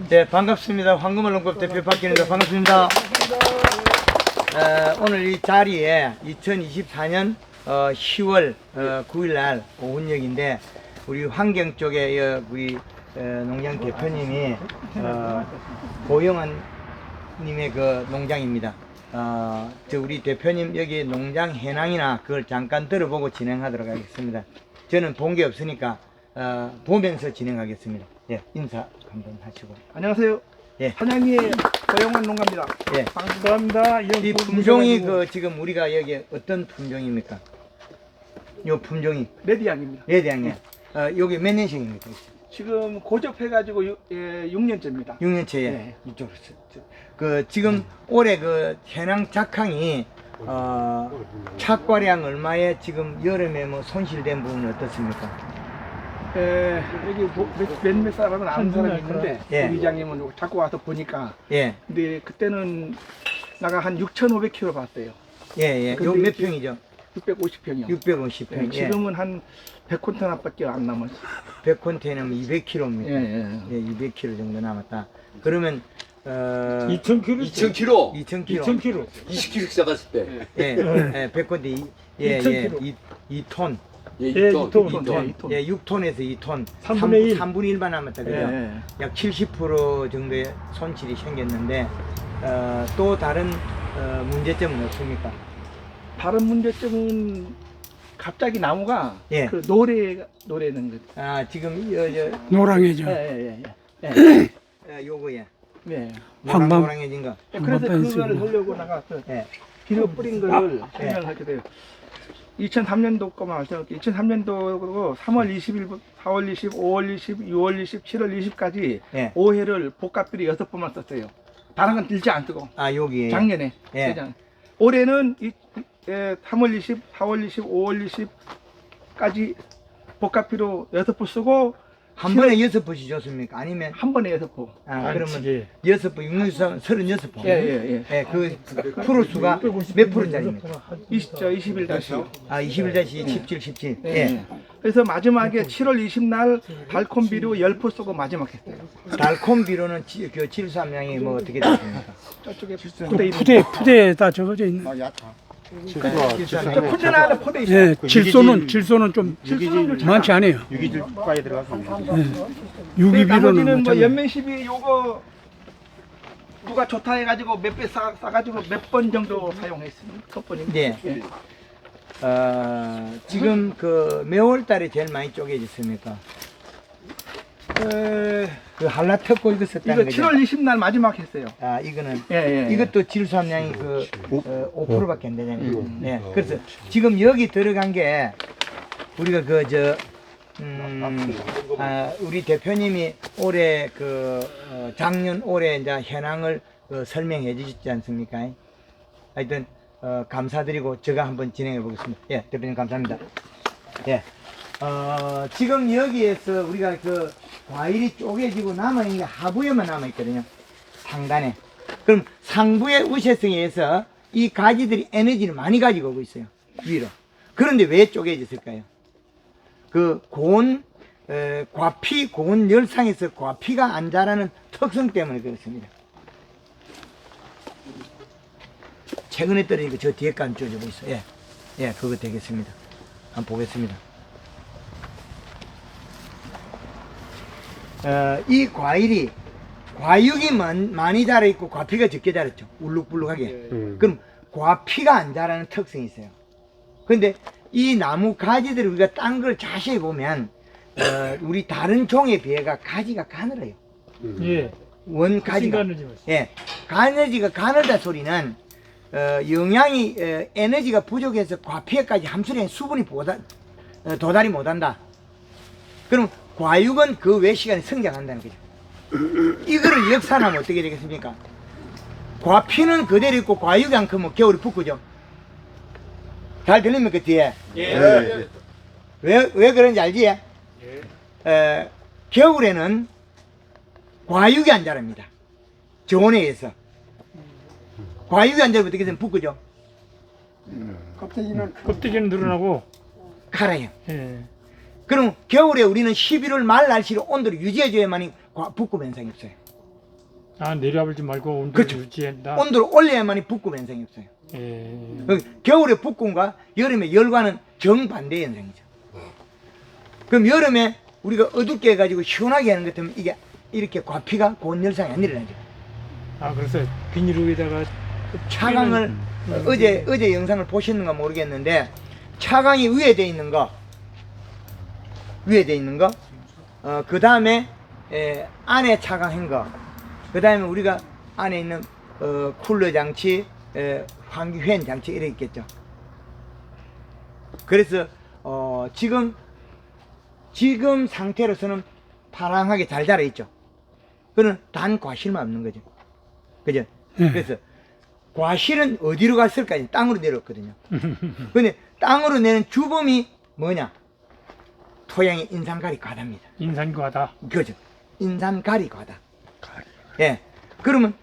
네, 반갑습니다. 황금알농법 대표 박기입니다. 반갑습니다. 오늘 이 자리에 2024년 10월 9일 날 오은역인데 우리 환경 쪽에 우리 농장 대표님이 고영환 님의 그 농장입니다. 저 우리 대표님 여기 농장 현황이나 그걸 잠깐 들어보고 진행하도록 하겠습니다. 저는 본 게 없으니까 보면서 진행하겠습니다. 예, 인사 한번 하시고. 안녕하세요. 예. 한양의 고영환 농가입니다. 예. 반갑습니다. 이 품종이 그 지금 우리가 여기 어떤 품종입니까? 요 품종이 레디양입니다. 레드양이야. 여기 몇 년씩입니까? 지금 고접해가지고 6년째입니다. 6년째에 예. 이쪽으로. 그 지금 올해 그 현황 작황이 착과량 얼마에 지금 여름에 뭐 손실된 부분은 어떻습니까? 여기 몇몇 사람은 아는 사람이 있는데 예. 우리 이장님은 자꾸 와서 보니까 예, 근데 그때는 나가 한 6,500kg 봤어요. 예, 예. 요 근데 몇 지금 평이죠? 650평이요. 650평. 지금은 한 100콘테나밖에 안 남았어요. 100콘테이너면 200kg입니다. 예. 예, 200kg 정도 남았다. 그러면 2,000kg. 2,000kg. 20kg 잡았을 때. 예, 예, 100콘테 예, 2,000kg. 2톤. 예, 예, 2톤. 2톤. 예, 6톤에서 2톤. 3분의 1. 3분의 1만 남았다. 그죠? 예. 약 70% 정도의 손실이 생겼는데, 또 다른 문제점은 없습니까? 다른 문제점은 갑자기 나무가 예. 그 노래는 거. 지금, 노랑해져. 예. 요거에. 네. 황방. 노랑해진 거. 그래서 뺀 그걸 쓰고. 하려고 나가서 예. 비료 뿌린 거를 예. 설명을 하게 돼요. 2003년도 거만 알려줄게요. 2003년도 3월 20일, 4월 20, 5월 20, 6월 20, 7월 20까지 예. 5회를 복합비료 6번만 썼어요. 다른 건 들지 않고 여기에. 작년에. 예. 그냥. 올해는 3월 20, 4월 20, 5월 20까지 복합비료 6번 쓰고 한 번에 6포씩 줬습니까? 아니면, 한 번에 6번. 그러면 6포, 6, 36포. 예. 예, 그 프로 수가 몇 프로짜리입니까? 21 다시요. 21-17, 17. 예. 예. 그래서 마지막에 7월 20날 달콤 비료 10포 쏘고 마지막 했어요. 달콤 비료는 그 질소함량이 뭐 어떻게 되십니까? 저쪽에 푸대에다 적어져 있는. 푸드나는 포대 있어요. 예, 질소는 좀 많지 않아요. 유기질과에 들어갔습니다. 유기비료는 나머지는 뭐 마찬가지. 연면십이 요거 누가 좋다 해가지고 몇 배 싸가지고 몇 번 정도 사용했습니다. 첫 번입니다. 네. 지금 그 몇월 달에 제일 많이 쪼개졌습니까? 그 한라특고 이거 이거 썼다는 거죠? 7월 20날 마지막 했어요. 이거는 예. 이것도 질소함량이 그 5%밖에 안 되잖아요. 네. 그래서 지금 여기 들어간 게 우리가 우리 대표님이 올해 작년 올해 이제 현황을 설명해 주셨지 않습니까? 하여튼 감사드리고 제가 한번 진행해 보겠습니다. 예, 대표님 감사합니다. 예. 지금 여기에서 우리가 그 과일이 쪼개지고 남아있는 게 하부에만 남아있거든요. 상단에. 그럼 상부의 우세성에 의해서 이 가지들이 에너지를 많이 가지고 오고 있어요. 위로. 그런데 왜 쪼개졌을까요? 그 과피, 고온 열상에서 과피가 안 자라는 특성 때문에 그렇습니다. 최근에 떨어진 거 저 뒤에까지 쪼개고 있어요. 예, 그거 되겠습니다. 한번 보겠습니다. 이 과일이 과육이 많이 자라있고 과피가 적게 자랐죠. 울룩불룩하게. 그럼 과피가 안 자라는 특성이 있어요. 근데 이 나무 가지들을 우리가 딴 걸 자세히 보면 우리 다른 종에 비해가 가지가 가늘어요. 예. 원 가지가. 예. 가늘다 소리는 영양이 에너지가 부족해서 과피에까지 함수량의 수분이 도달이 못한다. 그럼 과육은 그 외 시간에 성장한다는 거죠. 이거를 역산하면 어떻게 되겠습니까? 과피는 그대로 있고 과육이 안 크면 겨울이 붓고죠. 잘 들립니까 뒤에? 예. 왜 그런지 알지? 겨울에는 과육이 안 자랍니다. 저온에 의해서. 과육이 안 자라면 어떻게 되면 붓고죠. 껍데기는 늘어나고. 갈아요. 예. 그럼 겨울에 우리는 11월 말 날씨를 온도를 유지해줘야만이 북구 변상이 없어요. 아, 내려와버리지 말고 온도를 그렇죠. 유지한다. 온도를 올려야만이 북구 변상이 없어요. 예. 겨울에 북구과 여름에 열과는 정반대 현상이죠. 그럼 여름에 우리가 어둡게 해가지고 시원하게 하는 것 같으면 이게 이렇게 과피가 고온 열상이 안 일어나죠. 아, 그래서 비닐 위에다가 차광을 어제 영상을 보셨는가 모르겠는데 차광이 위에 돼 있는 거 그 다음에 안에 차광한 거 그 다음에 우리가 안에 있는 쿨러 장치 환기회원 장치 이렇게 있겠죠. 그래서 지금 상태로서는 파랑하게 잘 자라 있죠. 그는 단 과실만 없는 거죠. 그죠? 그래서 과실은 어디로 갔을까? 땅으로 내려왔거든요. 근데 땅으로 내는 주범이 뭐냐? 토양의 인산가리 과다입니다. 인산과다. 그죠? 인산가리 과다. 예. 그러면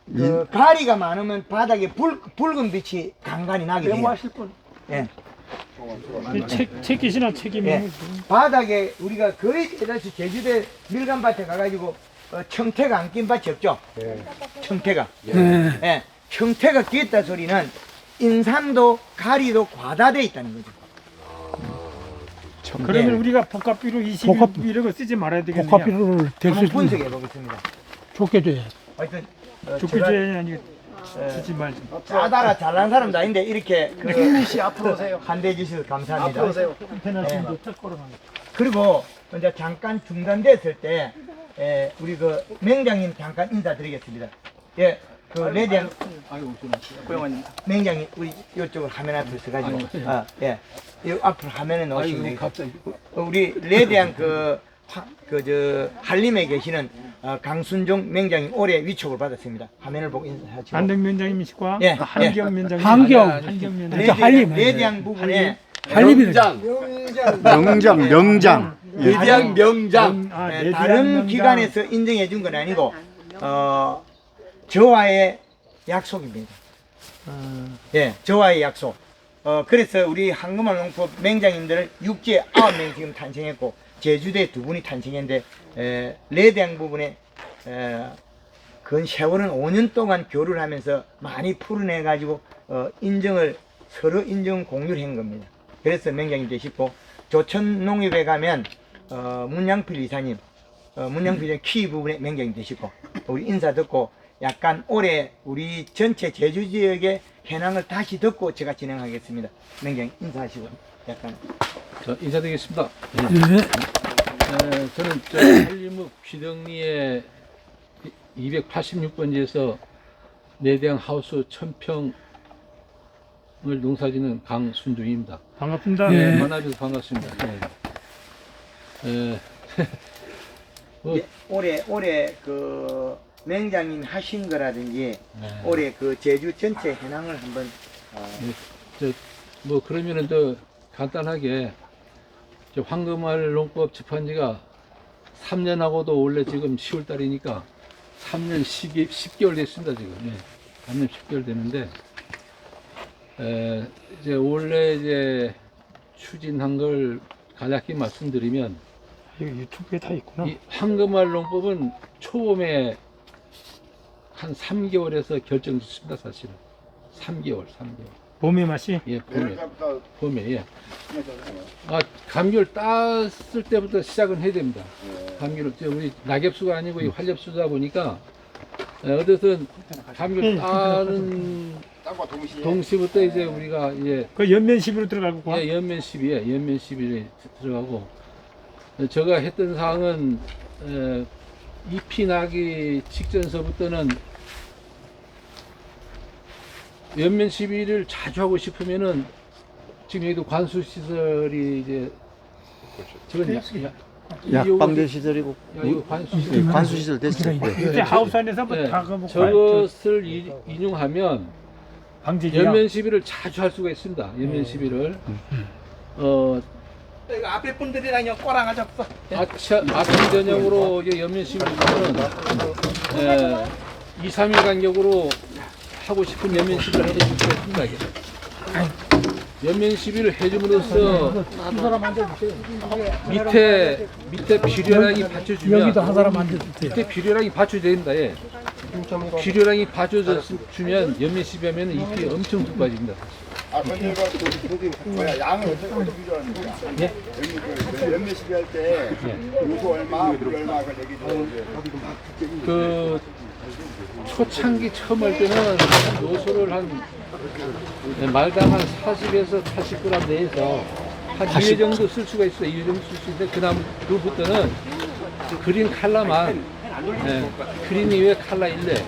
그 가리가 많으면 바닥에 붉은 빛이 간간히 나게 돼요. 메모하실 분. 예. 책이시나 책임이. 예. 바닥에 우리가 거의 대다수 제주도 밀감밭에 가가지고 청태가 안 낀 밭이 없죠. 청태가. 예. 청태가 끼었다 소리는 인산도 가리도 과다돼 있다는 거죠. 그러면 예. 우리가 복합비료 20 이런 거 쓰지 말아야 되겠네요. 한번 복합비료를 분석해 보겠습니다. 좋게 줘야 하여튼 좋게 아니 쓰지 말지. 짜다라 잘난 사람도 아닌데 이렇게 김민 씨 앞으로 오세요. 환대해 주셔서 감사합니다. 앞으로 오세요. 인터넷도 턱걸어만. 그리고 이제 잠깐 중단됐을 때 우리 그 맹장님 잠깐 인사드리겠습니다. 예, 그 레디안 고영환님. 맹장님 우리 이쪽으로 화면 앞에 서가지고 예, 이 앞으로 화면에 놓으시면 되겠습니다. 우리 레디안 저 한림에 계시는 강순종 맹장님 올해 위촉을 받았습니다. 화면을 보고 인사하시고. 안덕면장님이시고 예, 한경 면장님. 한경 면장님. 레디안, 레디안 부분에 명장. 명장. 레디안 명장. 아, 예, 레디안 다른 면장. 기관에서 인정해 준 건 아니고 저와의 약속입니다. 예, 저와의 약속. 그래서 우리 한금알 농법 맹장님들은 육지에 9명 지금 탄생했고 제주도에 2분이 탄생했는데 레대항 부분에 근 세월은 5년 동안 교류를 하면서 많이 풀어내 가지고 인정을 서로 인정 공유를 한 겁니다. 그래서 맹장님 되시고 조천 농협에 가면 문양필 이사님 문양필 키 부분에 맹장님 되시고 우리 인사 듣고 약간 올해 우리 전체 제주 지역의 현황을 다시 듣고 제가 진행하겠습니다. 맹장님 인사하시고 약간 자, 인사드리겠습니다. 저는 한림읍 귀덕리의 286번지에서 내대항 하우스 1000평을 농사짓는 강순중입니다. 반갑습니다. 만나줘서 반갑습니다. 올해 그 맹장님 하신 거라든지 올해 그 제주 전체 현황을 한번 뭐 그러면은 더 간단하게 황금알 농법 집한지가 3년하고도 원래 지금 10월 달이니까 3년 10개월 됐습니다 지금. 3년 10개월 됐는데 이제 원래 이제 추진한 걸 간략히 말씀드리면 이거 유튜브에 다 있구나. 이 황금알 농법은 초봄에 한 3개월에서 결정됐습니다 사실은. 3개월. 봄의 맛이. 예, 봄에, 예. 감귤 땄을 때부터 시작은 해야 됩니다. 감귤을, 우리 낙엽수가 아니고 이 활엽수다 보니까, 어쨌든 감귤 따는 동시부터 이제 우리가 이제, 그 연면 10으로 들어가고. 예, 연면 10일에 들어가고, 제가 했던 사항은, 잎이 나기 직전서부터는 연면 시비를 자주 하고 싶으면은 지금 여기도 관수 시설이 이제 저건 약방제 시설이고 이거 관수 시설. 관수 시설 됐을 때. 그때 하우스 안에서 뭐 네, 다 그거 저것을 인용하면 방지기야. 연면 시비를 자주 할 수가 있습니다. 연면 시비를 이거 앞에 분들이랑 꼬랑 하셨어. 아침 저녁으로 이제 연면 시비를 하면 2, 3일 간격으로 하고 싶은 연면 시비를 해줄 수가 있습니다. 이게. 연면 시비를 해줌으로써 밑에 비료량이 받쳐주면 여기도 한 사람 앉아주세요. 밑에 비료량이 받쳐진다. 예. 비료량이 받쳐주면 연면 시비하면 잎이 엄청 두꺼워집니다. 양을 어떻게 필요하는 거야? 예? 연매 시비 할때 요소 얼마, 물 얼마 그 얘기 좀. 그 초창기 처음 할 때는 요소를 한 말당 한 40에서 80g 내에서 한 2회 정도 쓸 수가 있어요. 2회 정도 쓸 수 있는데 그 다음 그부터는 그린 칼라만 그린 이외에 칼라 1례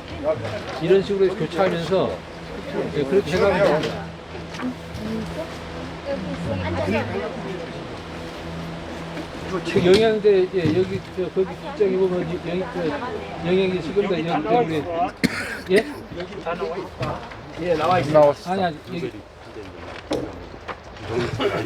이런 식으로 교차하면서 그렇게 해가면 됩니다. 그 영양제 여기 거기 입장에 보면 영양제 지금 다 여기 예? 예, 나와 있어. 아니 여기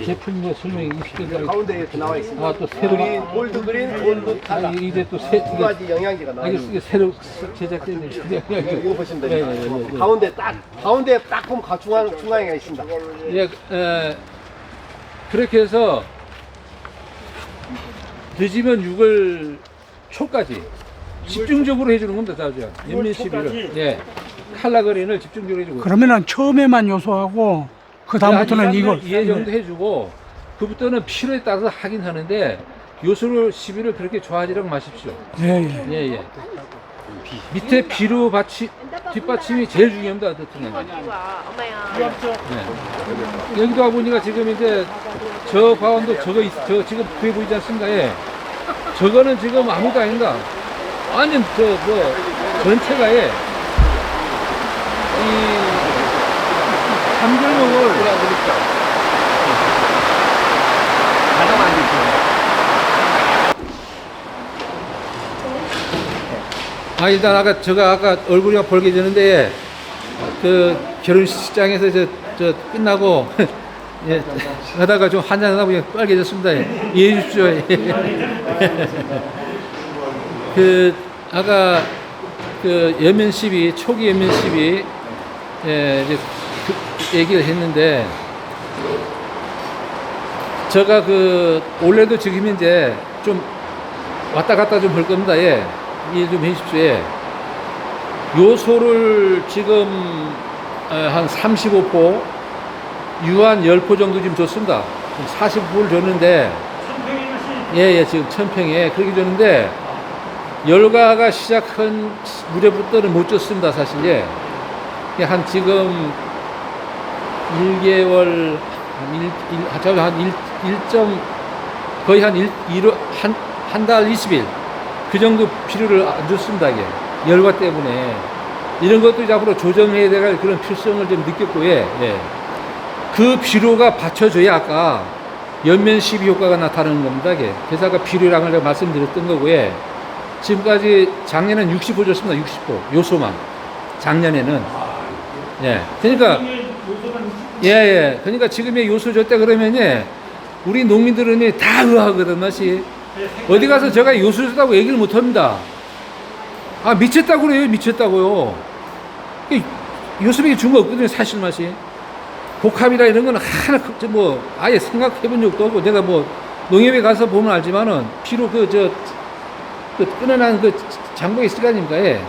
제품 뭐 설명이 20개 가운데 이렇게 나와 있습니다. 아또 새로 골드 그린, 골드 칼라. 아니 이제 또새 두 가지 영양제가 나와 이게 있습니다. 새로 제작된 이거 보시면 됩니다. 예. 가운데 딱 보면 중앙에 있습니다. 예, 그렇게 해서 늦으면 6월 초까지 집중적으로 해주는 겁니다. 다죠. 연면 시비를. 예. 칼라 그린을 집중적으로 해주고. 그러면은 처음에만 요소하고 그 다음부터는 이걸 2회 정도 해주고 그부터는 필요에 따라서 하긴 하는데 요소를 시비를 그렇게 좋아하지라고 마십시오. 예. 예. 밑에 비료 뒷받침이 제일 중요합니다. 어떻든. 네. 여기도 와보니까 지금 이제 저 바운도 저 지금 그게 보이지 않습니까? 예. 저거는 지금 아무도 아닌가. 완전 전체가 예. 이 감귤목을 일단 아까 얼굴이 벌개지는데 그 결혼식장에서 저 끝나고 예, 하다가 좀 한잔하다 보니 빨개졌습니다. 예. 이해해 주십시오. 그 아까 그 연면 시비 초기 연면 시비 이제 얘기를 했는데 제가 올해도 지금 이제 좀 왔다 갔다 좀 볼 겁니다. 예. 이해 좀 해주십시오. 예. 요소를 지금 한 35포, 유한 10포 정도 지금 줬습니다. 40포를 줬는데, 예, 지금 1000평에 그렇게 줬는데, 열가가 시작한 무렵부터는 못 줬습니다, 사실. 예. 한 지금 1개월, 거의 한 달 20일. 그 정도 필요를 안 줬습니다, 이게. 열과 때문에. 이런 것도 이제 앞으로 조정해야 될 그런 필요성을 좀 느꼈고, 예. 그 비료가 받쳐줘야 아까 연면 시비 효과가 나타나는 겁니다, 이게. 그래서 아까 비료량을 제가 말씀드렸던 거고, 예. 지금까지 작년에는 60호 줬습니다, 60호. 요소만. 작년에는. 예. 그러니까, 예. 그러니까 지금의 요소 줬다 그러면, 예. 우리 농민들은 다 의아하거든, 맛이. 어디 가서 제가 요소 줬다고 얘기를 못 합니다. 아, 미쳤다고 그래요, 미쳤다고요. 요소백이 준 거 없거든요, 사실 맛이. 복합이라 이런 거는 하나, 아예 생각해 본 적도 없고, 내가 농협에 가서 보면 알지만은, 피로 끊어난 장벽이 있을 거 아닙니까, 예.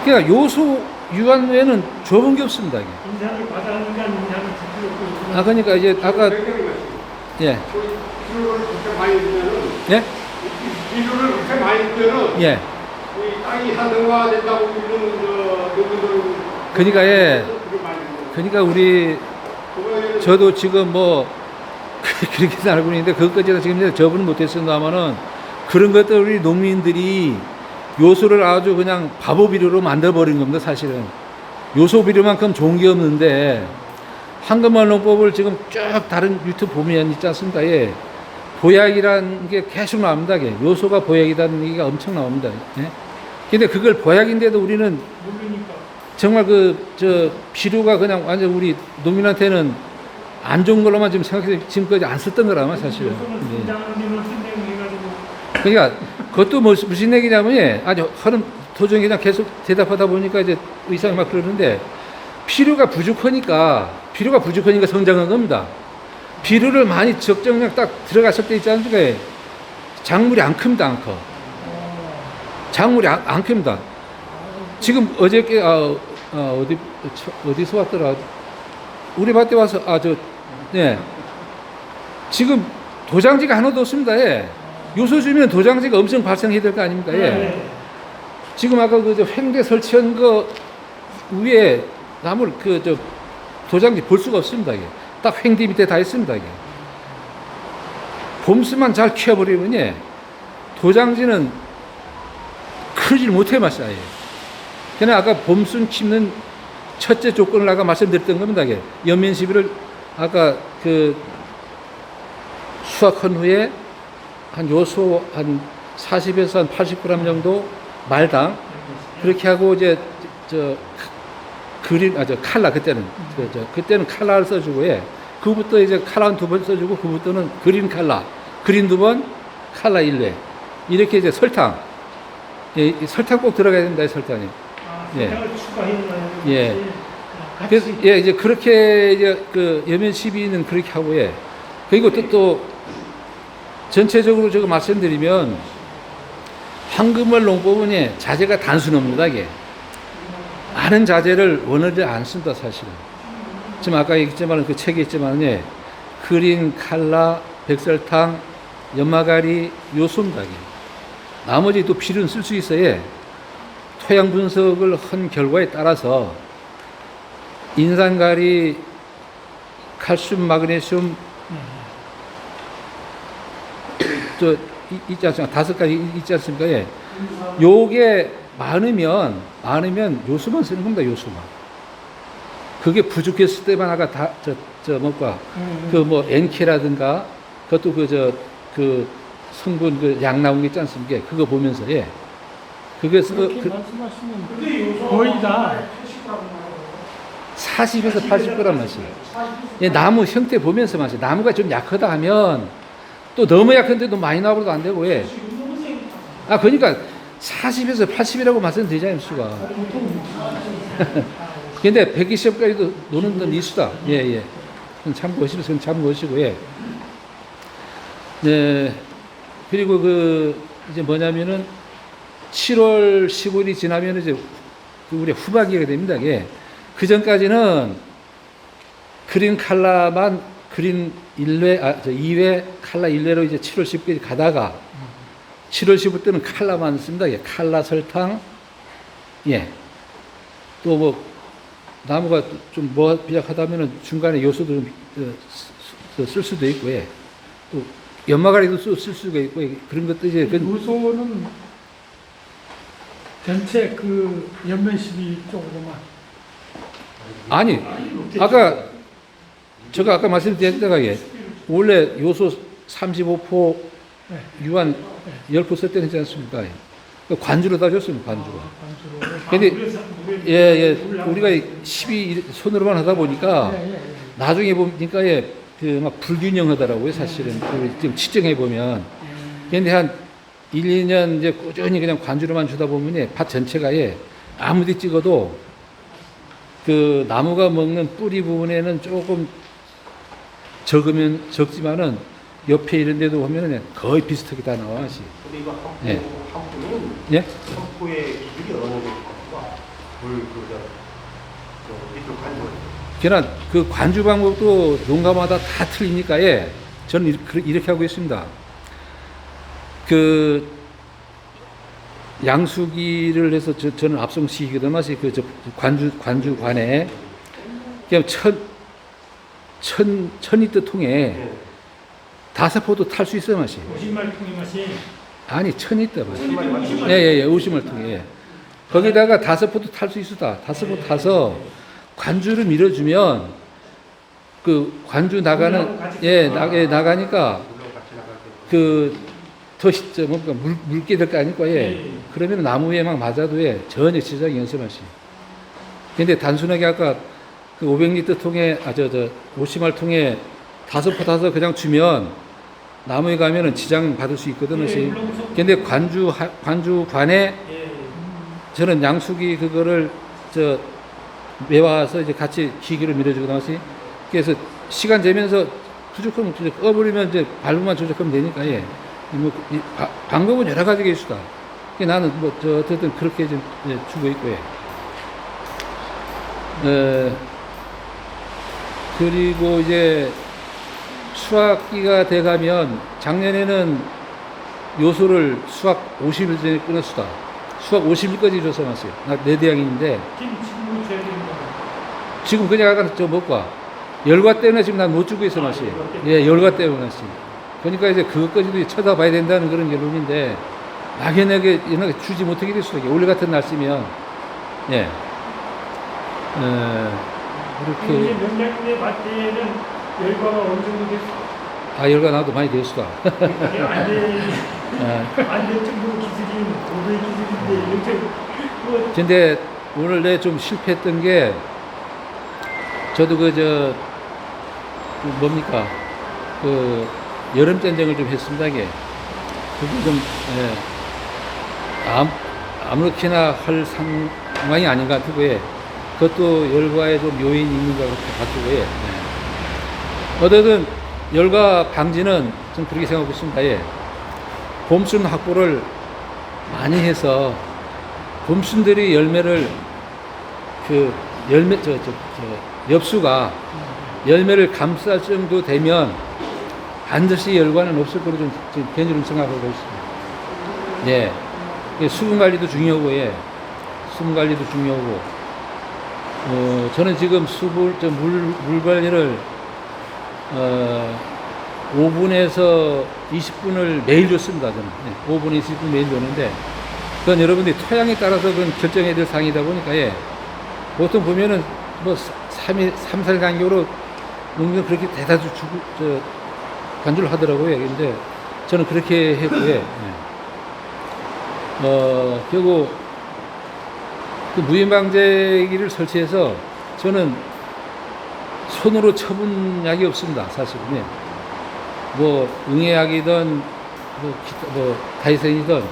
그러니까 요소 유한 외에는 줘본 게 없습니다, 이게. 인상을 받아가는 게 아니면 인상을 지키고. 그러니까 이제, 아까, 예. 비료를 그렇게 많이 주면은, 예? 비료를 그렇게 많이 주면은, 예. 이 땅이 산성화 된다고 이러는 농민들은 그러니까, 예. 그렇게 많이 주면. 그러니까 저도 지금 그렇게 알고 있는데, 그것까지는 지금 저분은 못했습니다만은, 그런 것들 우리 농민들이 요소를 아주 그냥 바보 비료로 만들어버린 겁니다, 사실은. 요소 비료만큼 좋은 게 없는데, 황금알 농법을 지금 쭉 다른 유튜브 보면 있지 않습니까? 예. 보약이라는 게 계속 나옵니다. 이게. 요소가 보약이라는 얘기가 엄청 나옵니다. 예. 근데 그걸 보약인데도 우리는 정말 비료가 그냥 완전 우리 농민한테는 안 좋은 걸로만 지금 생각해서 지금까지 안 썼던 거라면 사실은. 예. 그러니까 그것도 무슨 얘기냐면 예. 아주 하는 도중에 그냥 계속 대답하다 보니까 이제 의상이 막 그러는데 필요가 부족하니까 비료가 부족하니까 성장한 겁니다. 비료를 많이 적정량 딱 들어갔을 때 있지 않습니까? 작물이 안 큽니다, 안 커. 작물이 안 큽니다. 지금 어저께, 어디서 왔더라? 우리 밭에 와서, 네. 지금 도장지가 하나도 없습니다. 예. 요소 주면 도장지가 엄청 발생해야 될 거 아닙니까? 예. 지금 아까 횡대 설치한 거 위에 나물 도장지 볼 수가 없습니다. 이게. 딱 횡대 밑에 다 있습니다. 이게. 봄수만 잘 키워버리면 예. 도장지는 크질 못해 마셔. 예. 그냥 아까 봄순 키우는 첫째 조건을 아까 말씀드렸던 겁니다. 이게. 연면 시비를 아까 수확한 후에 한 요소 한 40에서 한 80g 정도 말당 그렇게 하고 이제 칼라 그때는 그때는 칼라를 써주고 예. 그부터 이제 칼라 2번 써주고 그부터는 그린 칼라 그린 2번 칼라 1회 이렇게 이제 설탕 예, 설탕 꼭 들어가야 된다 설탕이 예. 예. 그래서 예 이제 그렇게 이제 여면 시비는 그렇게 하고 예. 그리고 또 전체적으로 제가 말씀드리면 황금을 농법은 예, 자재가 단순합니다. 이게 많은 자재를 원하지 않습니다. 사실은 지금 아까 얘기했지만 그 책에 있지만 예, 그린 칼라, 백설탕, 연마가리 요소입니다. 이게. 나머지 또 비료는 쓸 수 있어요. 예. 토양 분석을 한 결과에 따라서 인산가리, 칼슘, 마그네슘 있지 않습니까? 5가지 있지 않습니까? 예. 요게 많으면 요수만 쓰는 겁니다. 요수만. 그게 부족했을 때만 아까 NK라든가 그것도 성분 양 나온 게 있지 않습니까? 그거 보면서 예. 그게 거의 다 40에서 80g 맛이. 예, 나무 형태 보면서 맛이. 나무가 좀 약하다 하면 또 너무 약한데도 많이 나와도 안 되고, 예. 그러니까 40에서 80이라고 말씀드리잖아요, 수가. 근데 120까지도 노는 건 이수다. 예, 예. 참고하시고, 예. 네. 그리고 이제 뭐냐면은 7월 15일이 지나면 이제 우리 후반기가 됩니다. 예. 그 전까지는 그린 칼라만 그린 2회 칼라 1회로 이제 7월 10일까지 가다가 7월 15일 때는 칼라만 씁니다. 예. 칼라 설탕, 예. 또 나무가 좀 비약하다면은 중간에 요소도 쓸 수도 있고, 예. 또 연마가리도 쓸 수가 있고, 예. 그런 것도 이제. 요소는 전체 연면시비 쪽으로만. 아니, 제가 아까 말씀드렸다가 원래 요소 35포 유한 10포 썼다는 했지 않습니까? 관주로 다 줬습니다, 관주로. 근데, 예, 우리가 12 손으로만 하다 보니까 나중에 보니까 막 불균형 하더라고요, 사실은. 지금 측정해 보면. 근데 한 1, 2년 이제 꾸준히 그냥 관주로만 주다 보면 밭 전체가 아무리 찍어도 나무가 먹는 뿌리 부분에는 조금 적지만은 옆에 이런 데도 보면은 거의 비슷하게 다 나와. 예. 예? 그러나 관주 방법도 농가마다 다 틀리니까 저는 이렇게 하고 있습니다. 양수기를 해서 저는 압송시키거든 맛이 관주관에 그냥 1000리터 통에 5포도 탈 수 있어요 맛이. 50마리 통의 맛이. 아니 1000리터 맛이. 예, 50마리 통에. 거기다가 5포도 탈 수 있었다. 5포 타서 관주를 밀어주면 관주 나가는 나가니까 더 묽게 될 거 아닙니까? 그러면 나무에 막 맞아도 전혀 지장이 없어 맛이. 근데 단순하게 아까 500리터 통에 50알 통에 5포 타서 그냥 주면 나무에 가면은 지장 받을 수 있거든 맛이. 근데 관주관에 저는 양수기 그거를 매와서 이제 같이 기기로 밀어주고 나서 그래서 시간 재면서 부족하면 꺼버리면 이제 발부만 조작하면 되니까, 예. 방법은 여러 가지가 있수다. 나는 어쨌든 그렇게 좀 주고 있고, 예. 그리고 이제 수학기가 돼가면 작년에는 요소를 수학 50일 전에 끊었수다. 수학 50일까지 줘서 왔어요. 나 내대학인데. 지금 그냥 아까 저 먹고 열과 때문에 지금 난 못 주고 있어 맛이. 예, 열과 때문에 맛이. 그러니까 이제 그것까지도 쳐다봐야 된다는 그런 결론인데 막연하게 주지 못하게 될 수도 있고 원래 같은 날씨면 예. 이렇게 명량군에 봤을 때는 열과가 어느 정도 됐어? 열과 나도 많이 됐수다. 안될 정도 기술이 고도의 기술인데 이렇게 근데 오늘 내 좀 실패했던 게 저도 뭡니까 여름 전쟁을 좀 했습니다. 이게 그게 좀 아무렇게나 할 상황이 아닌 것 같고 예. 그것도 열과에 좀 요인이 있는 것 같고 예. 어쨌든 열과 방지는 좀 그렇게 생각하고 있습니다. 예. 봄순 확보를 많이 해서 봄순들이 열매를 엽수가 열매를 감쌀 정도 되면 반드시 열과는 없을 거로 좀 개인적으로 생각하고 있습니다. 예. 수분 관리도 중요하고, 예. 수분 관리도 중요하고, 저는 지금 물 관리를, 5분에서 20분을 매일 줬습니다, 저는. 예. 5분에서 20분 매일 줬는데, 그건 여러분들이 토양에 따라서 그건 결정해야 될 사항이다 보니까, 예. 보통 보면은, 3살 간격으로 농민은 그렇게 대다수 간주를 하더라고요. 근데 저는 그렇게 했고요. 예. 그리고 그 무인방제기를 설치해서 저는 손으로 쳐본 약이 없습니다. 사실은. 예. 응애약이든 다이센이든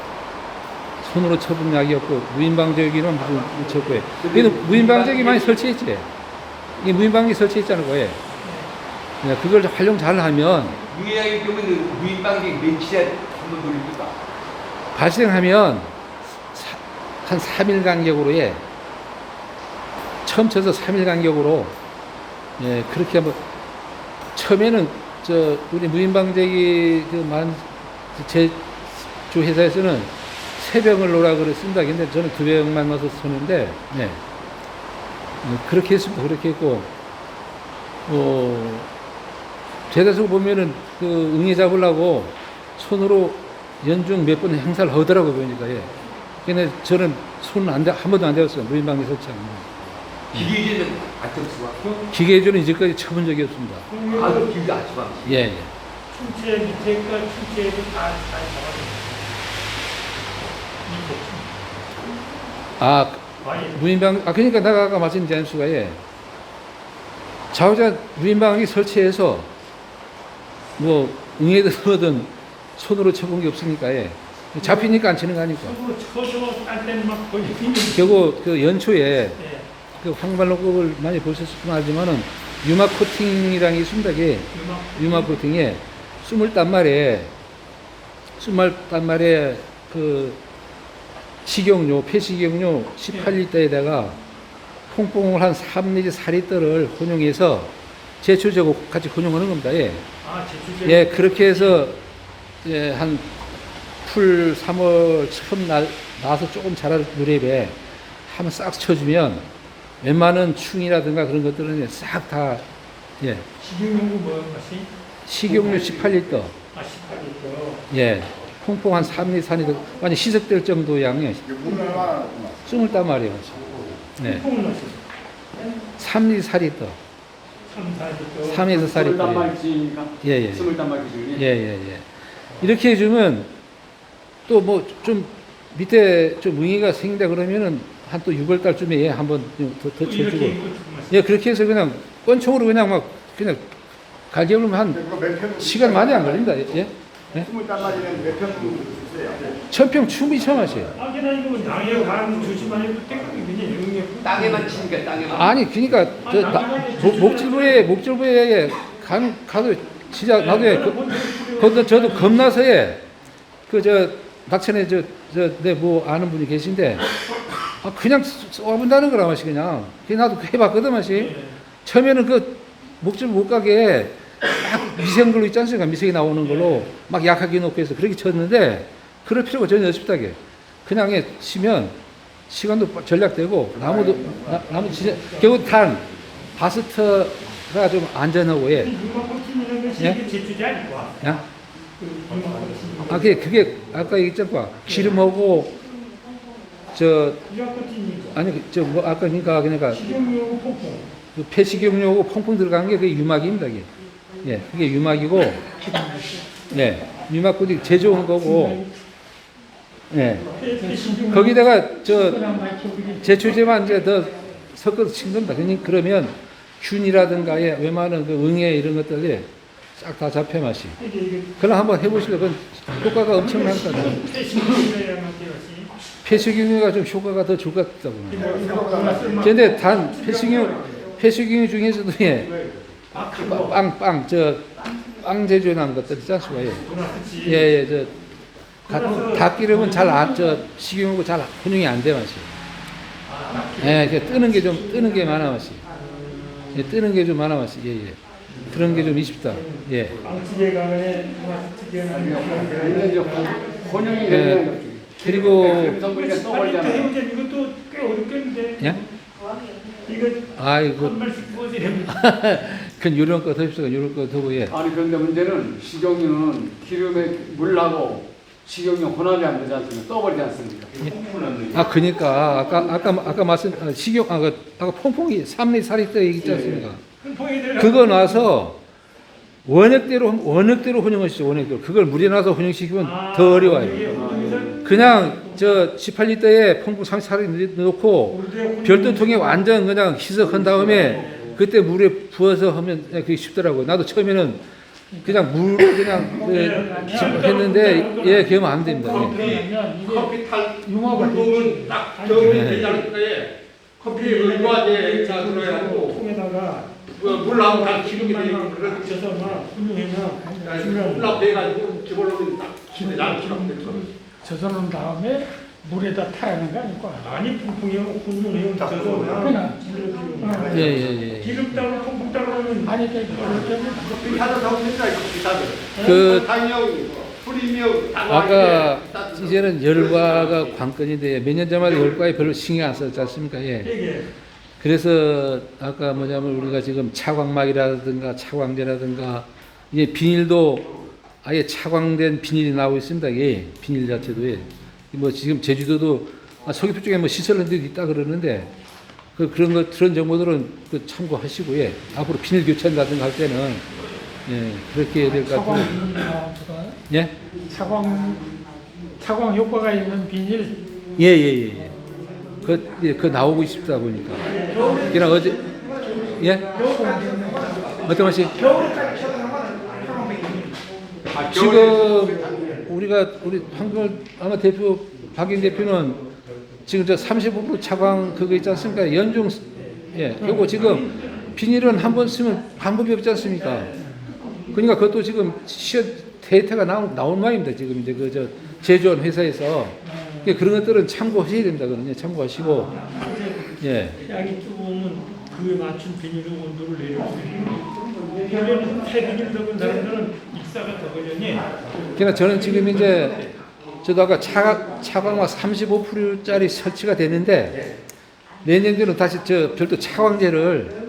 손으로 쳐본 약이 없고 무인방제기는 무슨 쳤고요. 그래도 무인방제기 많이 설치했지. 이 무인방제기 설치했잖아요. 예. 그걸 활용 잘 하면 무인방의 경우는 무인방의 며칠에 한번 돌립니까? 발생하면 한 3일 간격으로 예. 처음 쳐서 3일 간격으로 예, 그렇게 한번 처음에는 우리 무인방제기 제주 회사에서는 3병을 놓으라 그랬습니다. 근데 저는 2병만 넣어서 쏘는데 예. 그렇게 했습니다. 그렇게 했고 제대로 보면은 응애 잡으려고 손으로 연중 몇 번 행사를 하더라고요. 보니까 예. 근데 저는 손은 한 번도 안 대었어요. 무인방제 설치하면. 기계제는 안 들었어? 기계주는 이제까지 쳐본 적이 없습니다. 기계 아시방. 예. 충치에 밑에가 충치에도 다 잡아요. 무인방, 그러니까 내가 아까 말씀드린 잔수가, 예. 자우자 무인방이 설치해서, 응애든 뭐든 손으로 쳐본 게 없으니까, 예. 잡히니까 안 치는 거 아니까. 쳐서 딸 때는 막 걸리는. 결국 연초에, 예. 황발로급을 많이 보셨으면 알지만은, 유막 코팅이라는 게 있습니다, 이게. 유막 코팅에, 20단말에, 식용유, 폐식용유 18리터에다가 퐁퐁을 한 3 내지 4리터를 혼용해서 제초제하고 같이 혼용하는 겁니다. 예. 제초제. 예, 그렇게 해서 예, 한 풀 3월 처음 나서 조금 자랄 무렵에 한번 싹 쳐주면 웬만한 충이라든가 그런 것들은 싹 다 예. 식용유 뭐지 식용유 18리터. 18리터. 예. 퐁퐁 한 3리, 4리, 완전 희석될 정도 양이요. 물 얼마나 넣었구나. 20단말이요. 네. 3리, 4리터. 3에서 4리터. 예, 예. 20단말 기준이? 예, 예, 예. 이렇게 해주면 또 좀 밑에 좀 응애가 생긴다 그러면은 한 또 6월달쯤에 예, 한번 더 쳐주고. 예, 그렇게 해서 그냥 권총으로 그냥 갈겨보면 한 시간 많이 안 걸립니다. 예? 20달러면 몇 평 정도 있어요? 1000평 충분히 처마셔요. 아기나 이거 땅에 가는 조심하는 거 땡깡이 그냥 영역. 땅에만 치니까 땅에만. 아니 그러니까 목줄부에 가도 진짜 나도 그것도 저도 겁나서에 그 저 낙천에 내 뭐 아는 분이 계신데 그냥 쏘아본다는 거라 마시 그냥 나도 해봤거든 마시. 처음에는 그 목줄 못 가게 막 미생글로 있지 않습니까? 미생이 나오는 걸로 막 약하게 놓고 해서 그렇게 쳤는데 그럴 필요가 전혀 없다게 그냥 치면 시간도 절약되고 나무도 진짜 결국 단 바스트가 좀 안전하고 예. 이게 제주지 아닐까? 야? 그게 아까 얘기했잖아. 기름하고 아니 뭐 아까 그러니까 식용유하고 폭풍. 그 폐식용유하고 펑펑 들어간 게 그게 유막입니다. 그게. 예, 그게 유막이고, 예, 유막구이 제조한 거고, 예. 거기다가 제초제만 이제 더 섞어서 친 겁니다. 그러면 균이라든가 예, 웬만한 그 응애 이런 것들이 싹 다 잡혀 맛이. 그럼 한번 해보시면 그건 효과가 엄청납니다. 폐식용유가 좀 효과가 더 좋을 것 같다고. 그런데 단 폐식용유 중에서도 예, 빵 제조하는 것들 있지 않습니까? 예, 닭기름은 식용유고 잘 혼용이 안 돼 맛이. 예, 뜨는 게 많아 맛이. 예, 뜨는 게 좀 많아 맛이. 예. 그런 게 좀 있습니다. 예. 빵집에 가면 혼용이 예. 그리고 이것도 꽤 어렵겠는데. 예? 이거 아이고. 한 말씩 구워서 됩니다. 그건 요런 거 더 요런 거 더고 예. 아니 그런데 문제는 식용유는 기름에 물하고 식용유 혼합이 안 되지 않습니까? 떠버리지 않습니까? 그러니까 아까 말씀 아까 퐁퐁이 삼리살이 떠 있지 않습니까? 그거 놔서 원액대로 혼용하시죠. 원액대로 그걸 물에 놔서 혼용시키면 더 어려워요. 그냥 18리터에 퐁퐁 삼리살이 넣고 별도통에 완전 그냥 희석한 다음에 그때 물에 부어서 하면 그게 쉽더라고요. 나도 처음에는 그냥 물 했는데 예, 그러면 안 됩니다. 예. 커피 탈 융합을 딱 저기 되잖아요. 커피 유화제 들어가고 통에다가 물하고 다 기름이 되고 그런 져서 막 분명해나 물하고 돼가지고 집어넣으면 딱 기름이 젖어 놓은 다음에 물에다 타야 하는 거 아닐까? 아니 풍풍이하고 분명해요. 져서 막 예. 기름 따로 풍풍 따로 하면 아니 그렇게 하나 더 된다 이거 비싸들. 그 당형, 프리미엄 다 아까 이제는 열과가 관건인데 몇 년 전만 해도 열과에 별로 신경 안 썼지 않습니까? 예. 이게 그래서 아까 뭐냐면 우리가 지금 차광막이라든가 차광제라든가 이제 비닐도 아예 차광된 비닐이 나오고 있습니다. 예, 비닐 자체도 예. 뭐 지금 제주도도 서귀포 쪽에 뭐 시설한 데도 있다 그러는데 그런 정보들은 참고하시고 예. 앞으로 비닐 교체한다든가 할 때는 예, 그렇게 해야 될 것 같아요. 예? 차광 효과가 있는 비닐. 예. 그 나오고 있다 보니까. 그냥 어제 예? 어떤 맛이? 지금 우리 한글 아마 대표 박인 대표는 지금 35% 차광 그거 있지 않습니까? 연중 예. 요거 지금 비닐은 한 번 쓰면 방법이 없지 않습니까? 그러니까 그것도 지금 데이터가 나온 모양입니다. 지금 이제 제조한 회사에서 그런 것들은 참고하셔야 됩니다. 그러면 참고하시고 예. 약이 뜨거우면 그에 맞춘 비닐로 온도를 내려주세요. 원래는 폐비닐 넣은 사람들은 익사가 더 걸려니. 그러니까 저는 지금 이제 저도 아까 차광화 35%짜리 설치가 되는데 내년도는 다시 별도 차광제를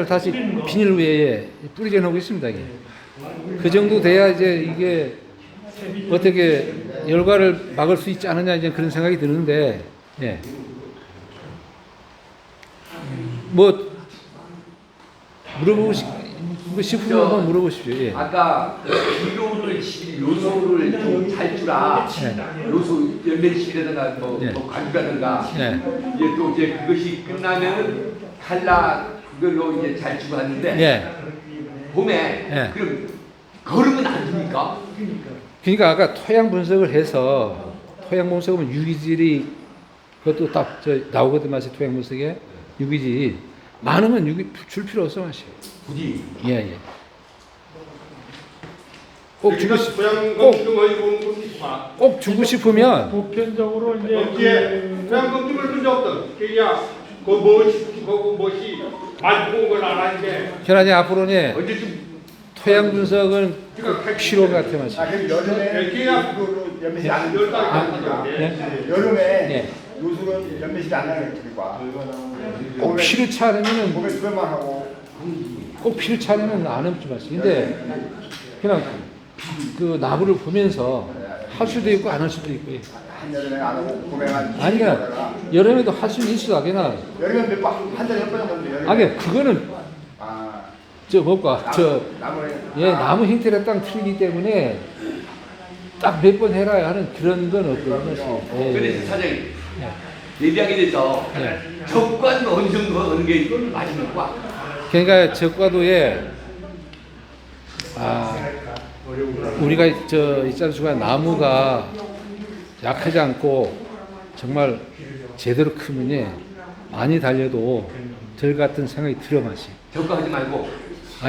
다시 비닐 위에 뿌리게 놓고 있습니다. 이게. 그 정도 돼야 이제 이게 어떻게 열과를 막을 수 있지 않느냐 이제 그런 생각이 드는데 예. 뭐 물어보고 싶으면 한번 물어보십시오. 예. 아까 요소를 좀 잘 주라. 요소 연매식이라든가 뭐 관주라든가 이제 또 이제 그것이 끝나면은 탈락 그걸로 이제 잘 주고 하는데 봄에 그럼 걸으면 안 됩니까? 그러니까 아까 토양 분석을 해서 토양 분석은 유기질이 그것도 딱 저 나오거든 맛이 토양 분석에 유기질 많으면 유기 줄 필요 없어 맛이. 굳이 예. 꼭 주고 싶, 꼭 주고 싶으면 보편적으로 이제 그냥 검증을 준 적 없던 그냥 그 무엇이 맞고 걸 알았는데 현아님 앞으로는 언제쯤 토양 분석은 꼭 필요한 것 같아요 맛이. 그럼 여름에 연매실이 안 나니까 네? 여름에 네. 요술은 연매실이 안 나는 거니까 꼭 피를 차려면은 봄에 그것만 하고 꼭 피를 차려면 안 해먹지 마시. 근데 그냥 그 나무를 보면서 할 수도 있고 안 할 수도 있고. 한여름에 안 하고 봄에만 아니 그냥 여름에도 할 수는 있어. 그냥 여름에 한 달에 몇 번 정도 여름에 아니 그거는 저 뭐까 저 예 나무 형태가 딱 틀리기 때문에 딱 몇 번 해라 하는 그런 건 없거든요. 그래서 사장님 예비하게 돼서 적과는 어느 정도 어느 게 맞는 거야. 그러니까 적과도에 우리가 저 있잖수가 나무가 약하지 않고 정말 제대로 크면이 많이 달려도 들 같은 생각이 들어 맛이. 적과하지 말고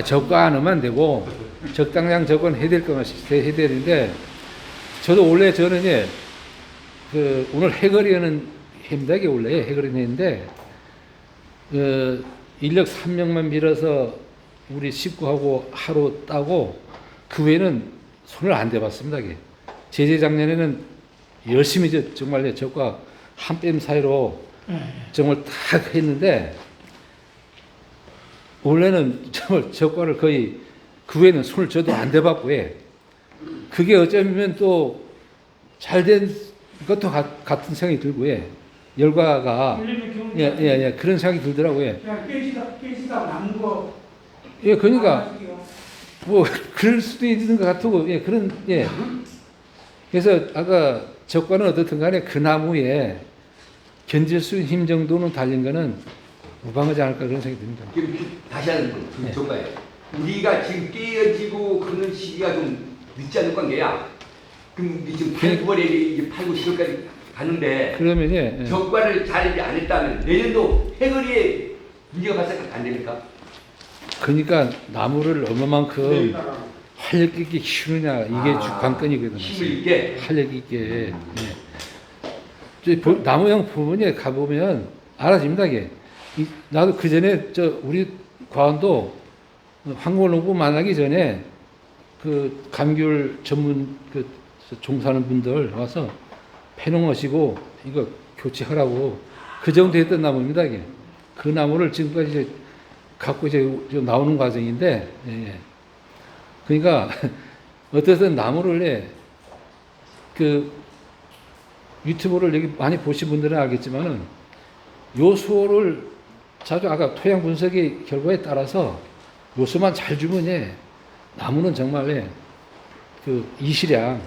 적과 안 하면 안 되고 적당량 적은 해야 될 것만 해야 되는데 저도 원래 저는 그 오늘 해거리는 힘들게 원래 해거리는 했는데 인력 3명만 밀어서 우리 식구하고 하루 따고 그 외에는 손을 안 대봤습니다. 재작년에는 열심히 정말 적과 한 뼘 사이로 정말 딱 했는데 원래는 정말 적과를 거의 그 외에는 손을 저도 안 대봤고 그게 어쩌면 또 잘된 것도 같은 생각이 들고 열과가 그런 생각이 들더라고요. 깨지다 남은 거. 그러니까 뭐 그럴 수도 있는 것 같고 그런 그래서 아까 적과는 어떻든 간에 그 나무에 견딜 수 있는 힘 정도는 달린 거는 무방하지 않을까 그런 생각이 듭니다. 지금 다시 하는 거 적과예요. 우리가 지금 깨어지고 그런 시기가 좀 늦지 않을 관계야. 그럼 지금 8, 9월에 이제 8, 9, 10월까지 가는데 그러면 적과를 잘 안 했다면 내년도 해거리에 문제가 발생 안 됩니까? 그러니까 나무를 얼마만큼 활력 있게 키우느냐 이게 관건이거든요. 힘을 있게 활력 있게. 나무형 부분에 가보면 알아집니다. 나도 그 전에 우리 과원도 황골농부 만나기 전에 그 감귤 전문 그 종사하는 분들 와서 패농하시고 이거 교체하라고 그 정도 했던 나무입니다. 그 나무를 지금까지 이제 갖고 이제 나오는 과정인데, 그러니까 어쨌든 나무를 그 유튜브를 여기 많이 보신 분들은 알겠지만은 요소를 자주 아까 토양 분석의 결과에 따라서 요소만 잘 주면 나무는 정말 그 이시량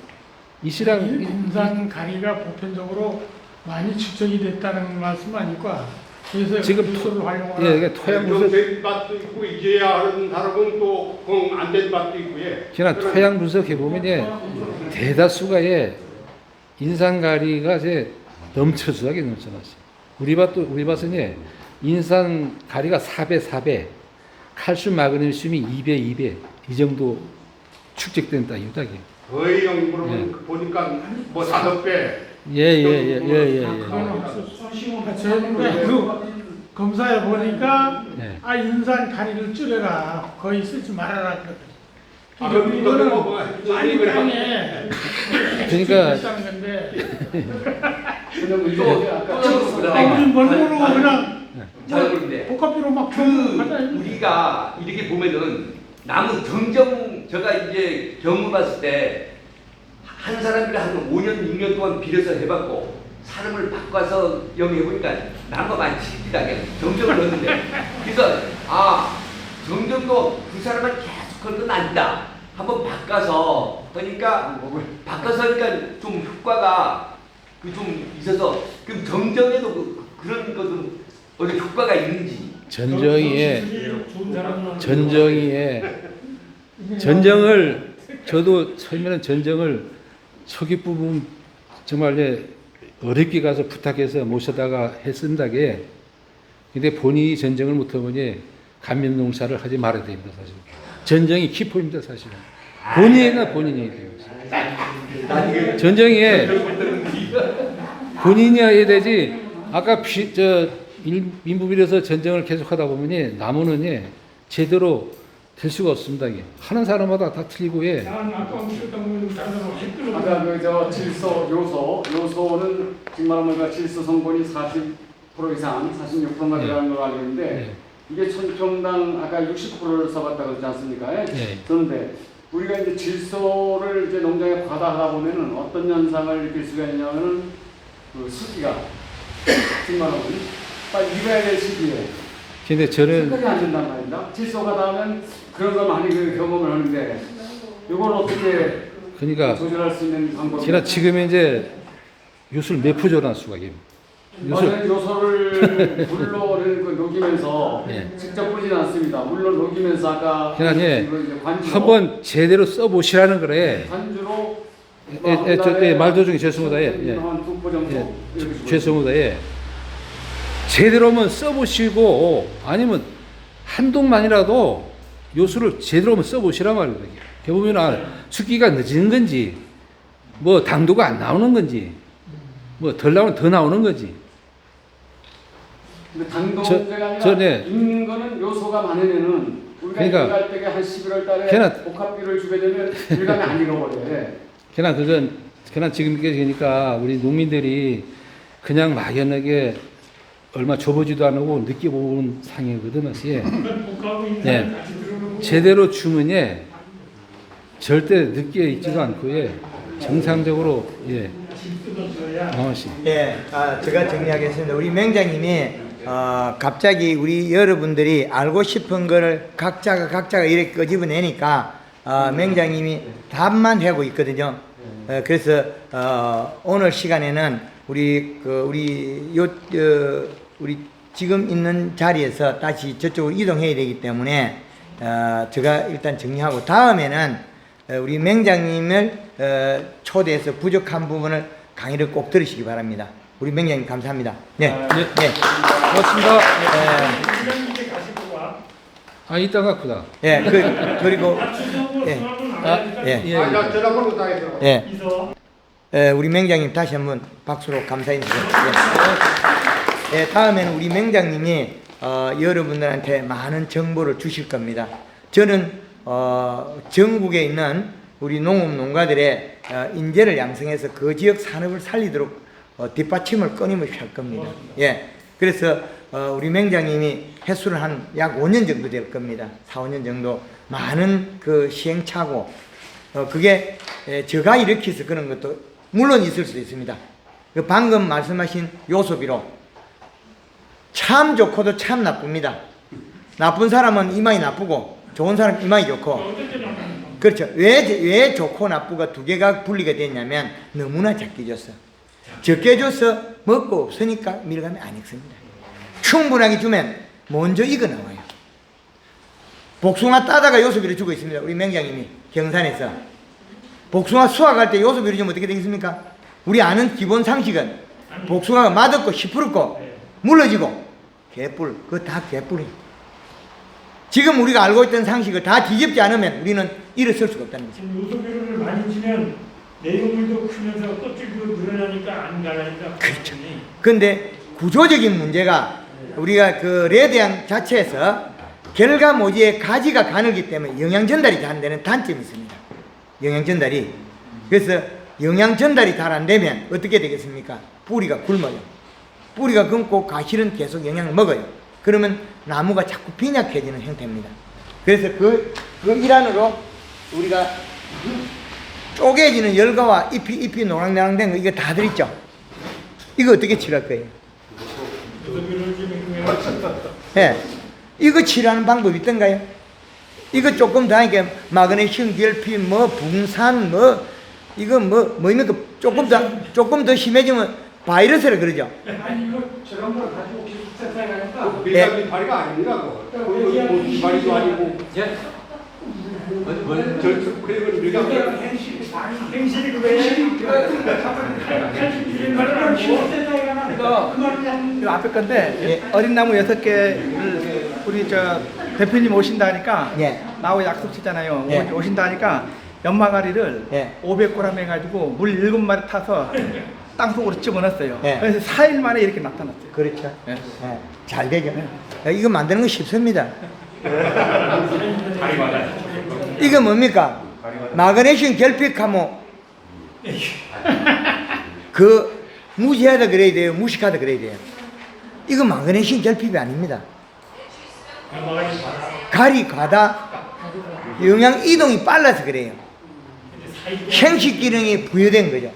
인산 가리가 보편적으로 많이 측정이 됐다는 말씀 아닐까? 그래서 지금 요소를 활용하라. 그러니까 토양 분석 된 밭도 있고 이제야 하는 사람은 또안된 밭도 있고 그냥 토양 분석해 보면 대다수가 인산가리가 넘쳐나게 넘쳐났어요. 우리 밭은 인산 가리가 4배, 칼슘, 마그네슘이 2배 이 정도 축적된 땅입니다. 거의 영으로 보니까 뭐 5배. 그 검사해 보니까 인산 가리를 줄여라, 거의 쓰지 말아라 그러더니. 이거는 많이 땅에 그러니까 비싼 건데. 우리 멀고로 그냥 잘 모르는데 복합비로 막 우리가 이렇게 보면은 나무 정정 제가 이제 경험 봤을 때 한 사람이 한 5년 6년 동안 빌어서 해봤고 사람을 바꿔서 여기 해보니까 나무가 많이 칩니다. 정정을 넣는데 그래서 정정도 그 사람만 계속 그런 건 아니다. 한번 바꿔서 하니까 좀 효과가 좀 있어서 그럼 정정에도 그런 것은 어디 효과가 있는지 전정을 저도 처음에는 전쟁을 초기 부분 정말 어렵게 가서 부탁해서 모셔다가 했습니다게. 근데 본인이 전쟁을 못해보니 감면 농사를 하지 말아야 됩니다, 사실. 전쟁이 기포입니다, 사실은. 본인이나 본인이 돼요. 전쟁에 본인이 해야 되지. 아까 인부빌에서 전쟁을 계속하다 보면 나무는 제대로 될 수가 없습니다. 이게. 하는 사람마다 다 틀리고 아까 그저 질소 요소는 지금 말하면 질소 성분이 40% 이상 46%가 들어가는 걸로 알고 있는데 이게 천평당 아까 60%를 써봤다고 그러지 않습니까? 그런데 우리가 이제 질소를 이제 농장에 과다하다 보면은 어떤 현상을 느낄 수가 있냐면은 그 습기가 지금 말하면 빨리 익어야 될 시기에 근데 저는 색깔이 안 된단 말입니다. 질소가 나오면 그런 걸 많이 경험을 하는데 이걸 어떻게 그러니까 조절할 수 있는 방법이? 제가 지금 이제 요술 몇 프로 조절할 수가 있어요. 요소를 물로 녹이면서 직접 뿌리진 않습니다. 물로 녹이면서 아까 한번 제대로 써보시라는 거래. 관주로 말 도중에 죄송합니다. 한두포 정도 죄송합니다. 제대로만 써보시고 아니면 한 동만이라도 요술을 제대로만 써보시란 말이에요. 해보면 숫기가 늦은 건지 뭐 당도가 안 나오는 건지 뭐 덜 나오면 더 나오는 거지. 근데 당도 문제가 아니라 익는 거는 요소가 많으면은 우리가 익을 때가 한 11월 달에 복합비를 주게 되면 일감이 안 익어버려요. 그냥 지금 그러니까 우리 농민들이 그냥 막연하게 얼마 줘보지도 않고 늦게 보는 상이거든, 사실. 제대로 주면 절대 늦게 있지도 않고 정상적으로 제가 정리하겠습니다. 우리 맹장님이 갑자기 우리 여러분들이 알고 싶은 거를 각자가 이렇게 끄집어내니까 맹장님이 답만 하고 있거든요. 그래서 오늘 시간에는 우리 지금 있는 자리에서 다시 저쪽으로 이동해야 되기 때문에 제가 일단 정리하고 다음에는 우리 맹장님을 초대해서 부족한 부분을 강의를 꼭 들으시기 바랍니다. 우리 맹장님 감사합니다. 고맙습니다. 이따가 크다. 그리고 전화번호 다 해서. 우리 맹장님 다시 한번 박수로 감사 인사드립니다. 다음에는 우리 맹장님이 여러분들한테 많은 정보를 주실 겁니다. 저는 전국에 있는 우리 농가들의 인재를 양성해서 그 지역 산업을 살리도록 뒷받침을 끊임없이 할 겁니다. 그래서 우리 맹장님이 횟수를 한 약 5년 정도 될 겁니다. 4, 5년 정도 많은 그 시행착오 그게 제가 일으켜서 그런 것도 물론 있을 수도 있습니다. 방금 말씀하신 요소비로 참 좋고도 참 나쁩니다. 나쁜 사람은 이마이 나쁘고 좋은 사람은 이마이 좋고. 그렇죠. 왜 좋고 나쁘가 두 개가 분리가 됐냐면 너무나 작게 줬어. 적게 줘서 먹고 없으니까 밀감이 안 익습니다. 충분하게 주면 먼저 익어 나와요. 복숭아 따다가 요소비를 주고 있습니다. 우리 맹장님이 경산에서. 복숭아 수확할 때 요소비를 주면 어떻게 되겠습니까? 우리 아는 기본 상식은 복숭아가 맛없고 시푸럽고 물러지고 개뿔, 그거 다 개뿔이에요. 지금 우리가 알고 있던 상식을 다 뒤집지 않으면 우리는 일어설 수가 없다는 거죠. 요소비료를 많이 주면 내용물도 크면서 껍질도 늘어나니까 안 갈라니까. 그렇죠. 근데 구조적인 문제가 우리가 그 레드양 자체에서 결과모지에 가지가 가늘기 때문에 영양 전달이 잘 안 되는 단점이 있습니다. 영양 전달이. 그래서 영양 전달이 잘 안 되면 어떻게 되겠습니까? 뿌리가 굶어요. 뿌리가 굶고 가실은 계속 영양을 먹어요. 그러면 나무가 자꾸 빈약해지는 형태입니다. 그래서 그 일환으로 우리가 쪼개지는 열과와 잎이 노랑노랑 된 거 이거 다 들있죠? 이거 어떻게 칠할 거예요? 이거 칠하는 방법이 있던가요? 이거 조금 더 하니까 마그네슘 결핍, 붕산, 이거 조금 더 심해지면 바이러스라 그러죠? 아니 이거 저런 걸 가지고 기숙사에 가니까 밀가루 발이가 아니라고. 발이도 아니고. 그리고 우리가 행실이 그거예요. 이거 앞에 건데 어린 나무 6개를 우리 저 대표님 오신다니까 예. 나하고 약속했잖아요. 예. 오신다니까 연마가리를 예. 500g 해가지고 물 7마리 타서 땅속으로 집어넣었어요. 예. 그래서 4일 만에 이렇게 나타났어요. 그렇죠. 예. 예. 잘 되죠. 이거 만드는 거 쉽습니다. 이거 뭡니까? 마그네슘 결핍하면 그 무시하다 그래야 돼요. 무식하다 그래야 돼요. 이거 마그네슘 결핍이 아닙니다. 가리 과다 영양 이동이 빨라서 그래요. 생식 기능이 부여된 거죠.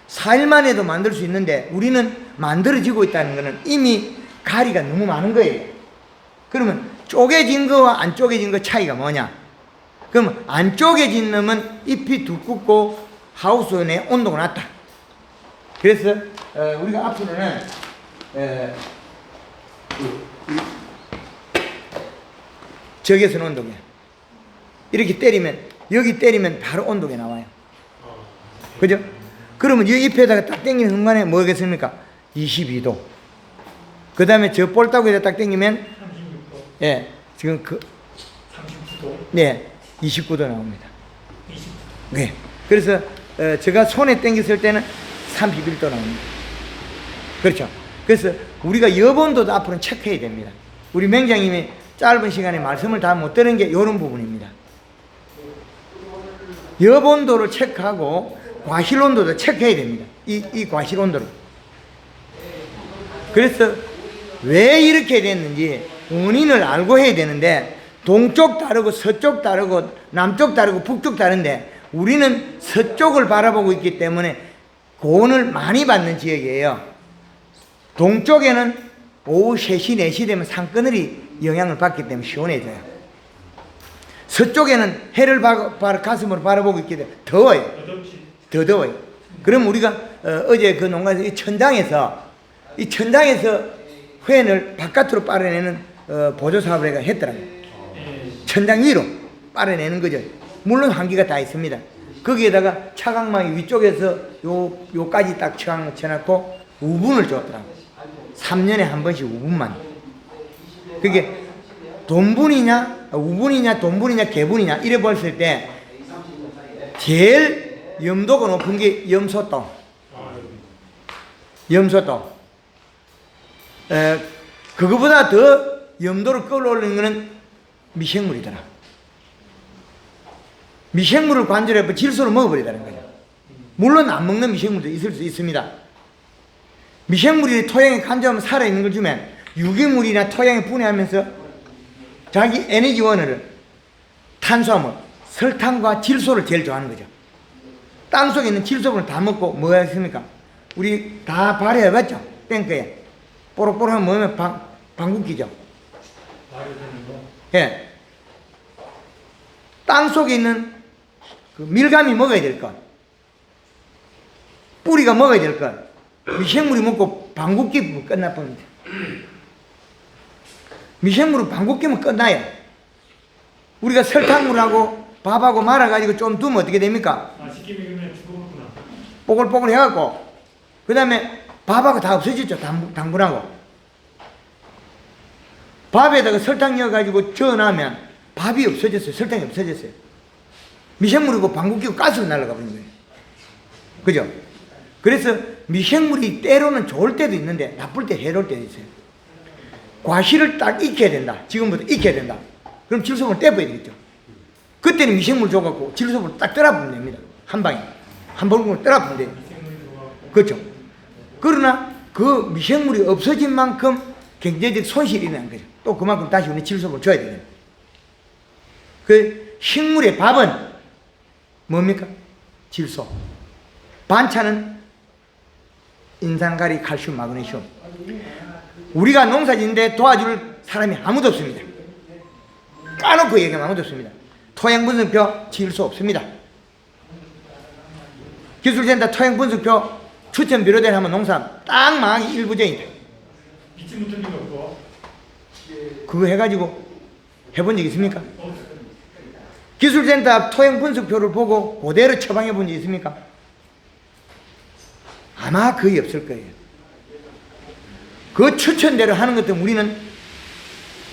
4일 만에도 만들 수 있는데 우리는 만들어지고 있다는 것은 이미 가리가 너무 많은 거예요. 그러면 쪼개진 거와 안 쪼개진 거 차이가 뭐냐? 그러면 안 쪼개진 놈은 잎이 두껍고 하우스 내 온도가 낮다. 그래서 우리가 앞으로는 적외선 온도계 이렇게 때리면 여기 때리면 바로 온도계 나와요. 그죠? 그러면 이 잎에다가 딱 당기는 순간에 뭐겠습니까? 22도. 그 다음에 저 볼따구에다 딱 당기면 예, 지금 그 39도. 네, 29도 나옵니다. 네. 그래서 제가 손에 당겼을 때는 31도 나옵니다. 그렇죠. 그래서 우리가 여본도도 앞으로는 체크해야 됩니다. 우리 맹장님이 짧은 시간에 말씀을 다 못 들은 게 이런 부분입니다. 여본도를 체크하고 과실온도도 체크해야 됩니다. 이 과실온도를. 그래서 왜 이렇게 됐는지 원인을 알고 해야 되는데 동쪽 다르고 서쪽 다르고 남쪽 다르고 북쪽 다른데 우리는 서쪽을 바라보고 있기 때문에 고온을 많이 받는 지역이에요. 동쪽에는 오후 3시, 4시 되면 산그늘이 영향을 받기 때문에 시원해져요. 서쪽에는 해를 가슴으로 바라보고 있기 때문에 더워요. 더 더워요. 그럼 우리가 어제 그 농가에서 이 천장에서 팬을 바깥으로 빨아내는 보조 사업을 내가 했더라고요. 천장 위로 빨아내는 거죠. 물론 한계가 다 있습니다. 거기에다가 차광망이 위쪽에서 요까지 딱 차광을 쳐놨고 우분을 줬더라고요. 3년에 한 번씩 우분만. 그게 돈분이냐 우분이냐 돈분이냐 개분이냐 이래 봤을 때 제일 염도가 높은 게 염소똥. 그거보다 더 염도를 끌어올리는 거는 미생물이더라. 미생물을 관절해 질소를 먹어버리다는 거죠. 물론 안 먹는 미생물도 있을 수 있습니다. 미생물이 토양에 간접하면 살아있는 걸 주면 유기물이나 토양에 분해하면서 자기 에너지원을 탄수화물, 설탕과 질소를 제일 좋아하는 거죠. 땅속에 있는 질소분을 다 먹고 뭐가 있습니까? 우리 다 발효해봤죠? 탱크에 뽀록뽀록하면 뭐면 방귀뀌죠. 예. 땅속에 있는 그 밀감이 먹어야 될 것, 뿌리가 먹어야 될 것, 미생물이 먹고 방귀뀌면 끝나버립니다. 미생물은 방귀뀌면 끝나요. 우리가 설탕물하고 밥하고 말아가지고 좀 두면 어떻게 됩니까? 맛있게 먹으면 죽었구나. 뽀글뽀글 해갖고 그 다음에 밥하고 다 없어졌죠. 당분하고 밥에다가 설탕 넣어가지고 저어놓으면 밥이 없어졌어요. 설탕이 없어졌어요. 미생물이고 방귀뀌고 가스로 날아가 버린 거예요. 그죠? 그래서 미생물이 때로는 좋을 때도 있는데 나쁠 때 해로울 때도 있어요. 과실을 딱 익혀야 된다. 지금부터 익혀야 된다. 그럼 질소분을 떼버야 되겠죠. 그때는 미생물 줘갖고 질소분을 딱 떨어부면 됩니다. 한 방에. 한 방울을 떨어부면 돼요. 그렇죠. 그러나 그 미생물이 없어진 만큼 경제적 손실이 일어난 거죠. 또 그만큼 다시 우리 질소분을 줘야 돼요. 그 식물의 밥은 뭡니까? 질소. 반찬은 인산가리, 칼슘, 마그네슘. 우리가 농사 짓는데 도와줄 사람이 아무도 없습니다. 까놓고 얘기하면 아무도 없습니다. 토양분석표 질소 없습니다. 기술센터 토양분석표 추천 비료대를 하면 농사 딱 망하기 일부전이다. 믿지 못한 게 없고. 그거 해가지고 해본 적 있습니까? 기술센터 앞 토양 분석표를 보고 그대로 처방해 본 적 있습니까? 아마 거의 없을 거예요. 그 추천대로 하는 것도 우리는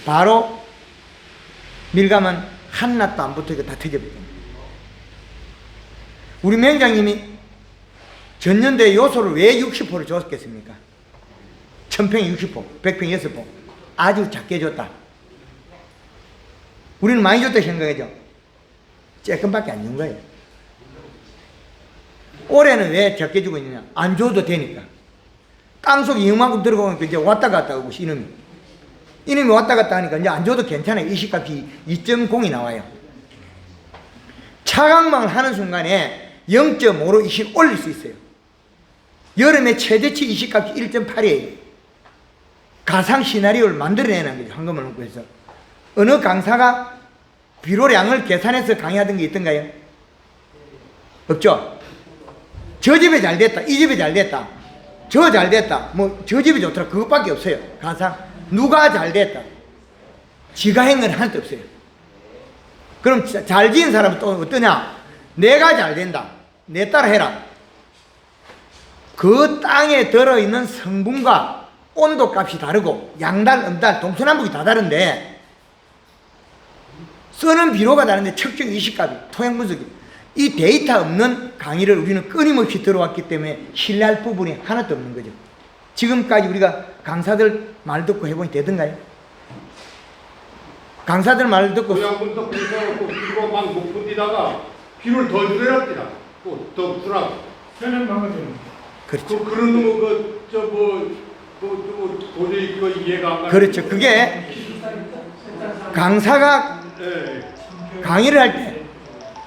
바로 밀감은 한낱도 안 붙어 다 터져버립니다. 우리 명장님이 전년도에 요소를 왜 60%를 줬겠습니까? 1000평에 60%, 100평에 6%. 아주 작게 줬다. 우리는 많이 줬다 생각하죠. 조금밖에 안 준 거예요. 올해는 왜 적게 주고 있느냐? 안 줘도 되니까. 땅속에 이만큼 들어가니까 이제 왔다 갔다 하고 이놈이 왔다 갔다 하니까 이제 안 줘도 괜찮아요. 이 시값이 2.0이 나와요. 차광망을 하는 순간에 0.5로 이식 올릴 수 있어요. 여름에 최대치 이식값이 1.8이에요. 가상 시나리오를 만들어내는 거죠. 황금을 넣고 해서. 어느 강사가 비료량을 계산해서 강의하던 게 있던가요? 없죠? 저 집에 잘 됐다. 이 집에 잘 됐다. 저 잘 됐다. 뭐 저 집이 좋더라. 그것밖에 없어요. 가상. 누가 잘 됐다. 지가 행을 할 데 없어요. 그럼 잘 지은 사람은 또 어떠냐? 내가 잘 된다. 내 따라 해라. 그 땅에 들어있는 성분과 온도 값이 다르고 양달, 음달, 동서남북이 다 다른데 쓰는 비료가 다른데 측정 이식값이, 토양 분석이, 이 데이터 없는 강의를 우리는 끊임없이 들어왔기 때문에 신뢰할 부분이 하나도 없는 거죠. 지금까지 우리가 강사들 말 듣고 해보니 되던가요? 강사들 말 듣고 토양 분석 분석하고 비료 막 높은 데다가 비료를 더 줄여랍니다. 또 더 주라고. 저는 막아주는 그렇죠. 그런 도저히 그거 이해가 안 가요. 그렇죠. 그게 강사가 강의를 할 때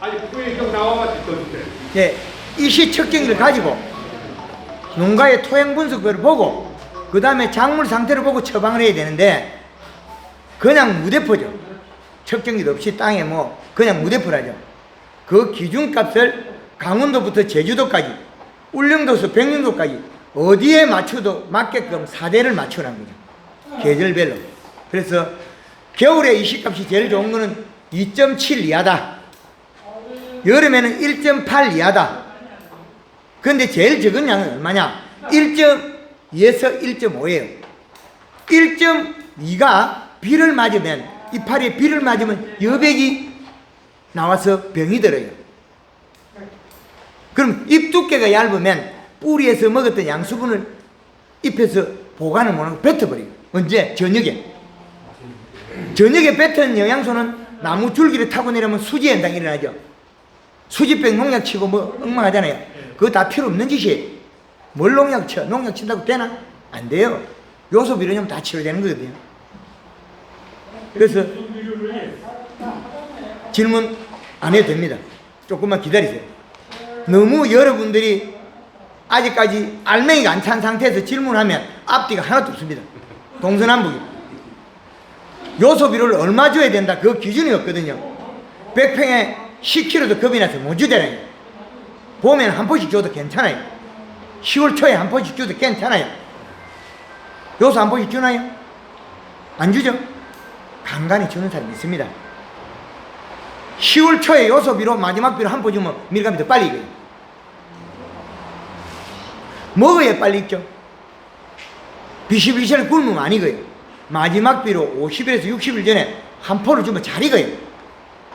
아니 그게 좀 나와가지고 던데. 예, 이시 측정기를 가지고 농가의 토양 분석표를 보고 그 다음에 작물 상태를 보고 처방을 해야 되는데 그냥 무대포죠. 측정기도 없이 땅에 뭐 그냥 무대포라죠. 그 기준값을 강원도부터 제주도까지 울릉도에서 백령도까지 어디에 맞춰도 맞게끔 사대를 맞추라는 거죠. 계절별로. 그래서 겨울에 이시값이 제일 좋은 거는 2.7 이하다. 여름에는 1.8 이하다. 그런데 제일 적은 양은 얼마냐? 1.2에서 1.5예요. 1.2가 비를 맞으면, 이파리에 비를 맞으면 여백이 나와서 병이 들어요. 그럼 잎 두께가 얇으면 뿌리에서 먹었던 양수분을 잎에서 보관을 못하고 뱉어버려요. 언제? 저녁에. 저녁에 뱉은 영양소는 나무 줄기를 타고 내려면 수지 현상이 일어나죠. 수지병 농약 치고 뭐 엉망하잖아요. 그거 다 필요 없는 짓이에요. 뭘 농약 쳐? 농약 친다고 되나? 안 돼요. 요소 비료냐면 다 치료되는 거거든요. 그래서 질문 안 해도 됩니다. 조금만 기다리세요. 너무 여러분들이 아직까지 알맹이가 안 찬 상태에서 질문하면 앞뒤가 하나도 없습니다. 동서남북이. 요소 비료를 얼마 줘야 된다. 그 기준이 없거든요. 100평에 10kg도 겁이 나서 못 주잖아요. 봄에는 한 포씩 줘도 괜찮아요. 10월 초에 한 포씩 줘도 괜찮아요. 요소 한 포씩 주나요? 안 주죠? 간간히 주는 사람이 있습니다. 10월 초에 요소 비료 마지막 비료 한 포 주면 밀감이 더 빨리 익어요. 먹어야 빨리 익죠. 비실비실 굶으면 안 익어요. 마지막 비료 50일에서 60일 전에 한 포를 주면 잘 익어요.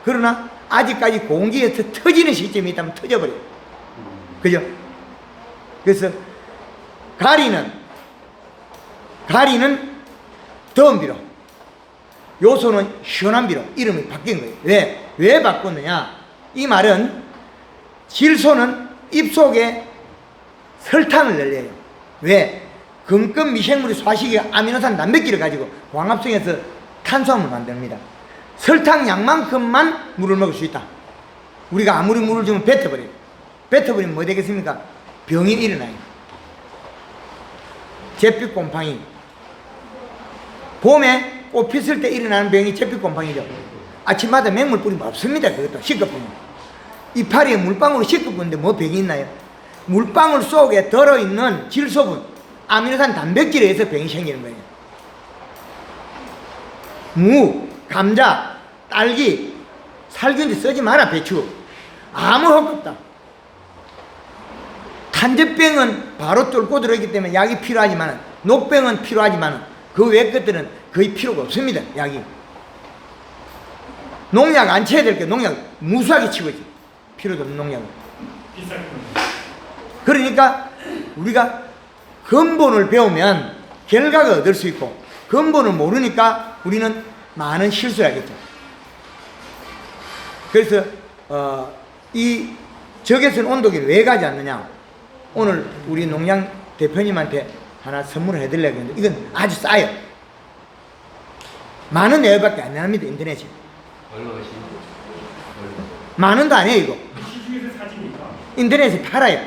그러나 아직까지 공기에서 터지는 시점이 있다면 터져버려요. 그죠? 그래서 가리는 더운 비료, 요소는 시원한 비료. 이름이 바뀐 거예요. 왜 바꿨느냐? 이 말은 질소는 입속에 설탕을 늘려요. 왜? 금급 미생물의 소화시기 아미노산 단백질을 가지고 광합성해서 탄수화물을 만듭니다. 설탕 양만큼만 물을 먹을 수 있다. 우리가 아무리 물을 주면 뱉어버려요. 뱉어버리면 뭐 되겠습니까? 병이 일어나요. 잿빛곰팡이. 봄에 꽃 피었을 때 일어나는 병이 잿빛곰팡이죠. 아침마다 맹물 뿌리면 없습니다. 그것도 시급분이. 이파리에 물방울을 시급분인데 뭐 병이 있나요? 물방울 속에 들어있는 질소분, 아미노산 단백질에 의해서 병이 생기는 거예요. 무, 감자, 딸기, 살균제 쓰지 마라. 배추 아무 효과 없다. 탄저병은 바로 뚫고 들어있기 때문에 약이 필요하지만, 녹병은 필요하지만 그 외 것들은 거의 필요가 없습니다. 약이. 농약 안 쳐야 될 게 농약 무수하게 치고 있지. 필요도 없는 농약을. 그러니까 우리가 근본을 배우면 결과가 얻을 수 있고, 근본을 모르니까 우리는 많은 실수를 하겠죠. 그래서 이 적외선 온도계를 왜 가지 않느냐. 오늘 우리 농장 대표님한테 하나 선물을 해드리려고 했는데 이건 아주 싸요. 만원 내외밖에 안 나옵니다. 인터넷에. 만 원도 안 해요. 이거 시중에서 사십니까? 인터넷에 팔아요.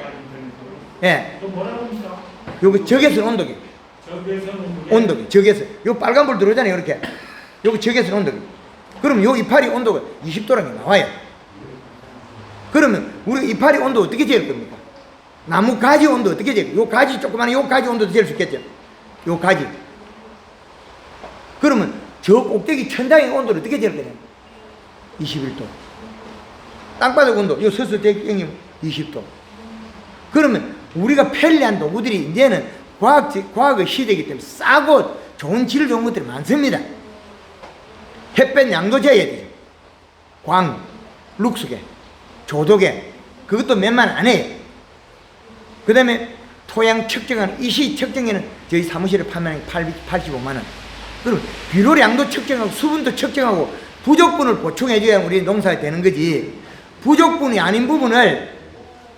예. 또 뭐라고 합니까? 요거 적외선 온도계. 온도계 적외선. 요 빨간불 들어오잖아요. 이렇게. 요거 적외선 온도계. 그럼 요 이파리 온도가 20도라는 게 나와요. 그러면 우리 이파리 온도 어떻게 재일 겁니까? 나무 가지 온도 어떻게 재일? 요 가지 조그마한 요 가지 온도도 잴 수 있겠죠. 요 가지. 그러면 저 꼭대기 천장의 온도를 어떻게 재일 거냐? 21도. 땅바닥 온도, 요 서서대경님 20도. 그러면 우리가 편리한 도구들이 이제는 과학의 시대이기 때문에 싸고 좋은 질 좋은 것들이 많습니다. 햇볕 양도 재야 돼요. 광, 룩스계, 조도계, 그것도 몇만 안 해요. 그 다음에 토양 측정하는, 이시 측정에는 저희 사무실에 판매하는 게 85만 원. 그럼 비료량도 측정하고 수분도 측정하고 부족분을 보충해줘야 우리 농사가 되는 거지. 부족분이 아닌 부분을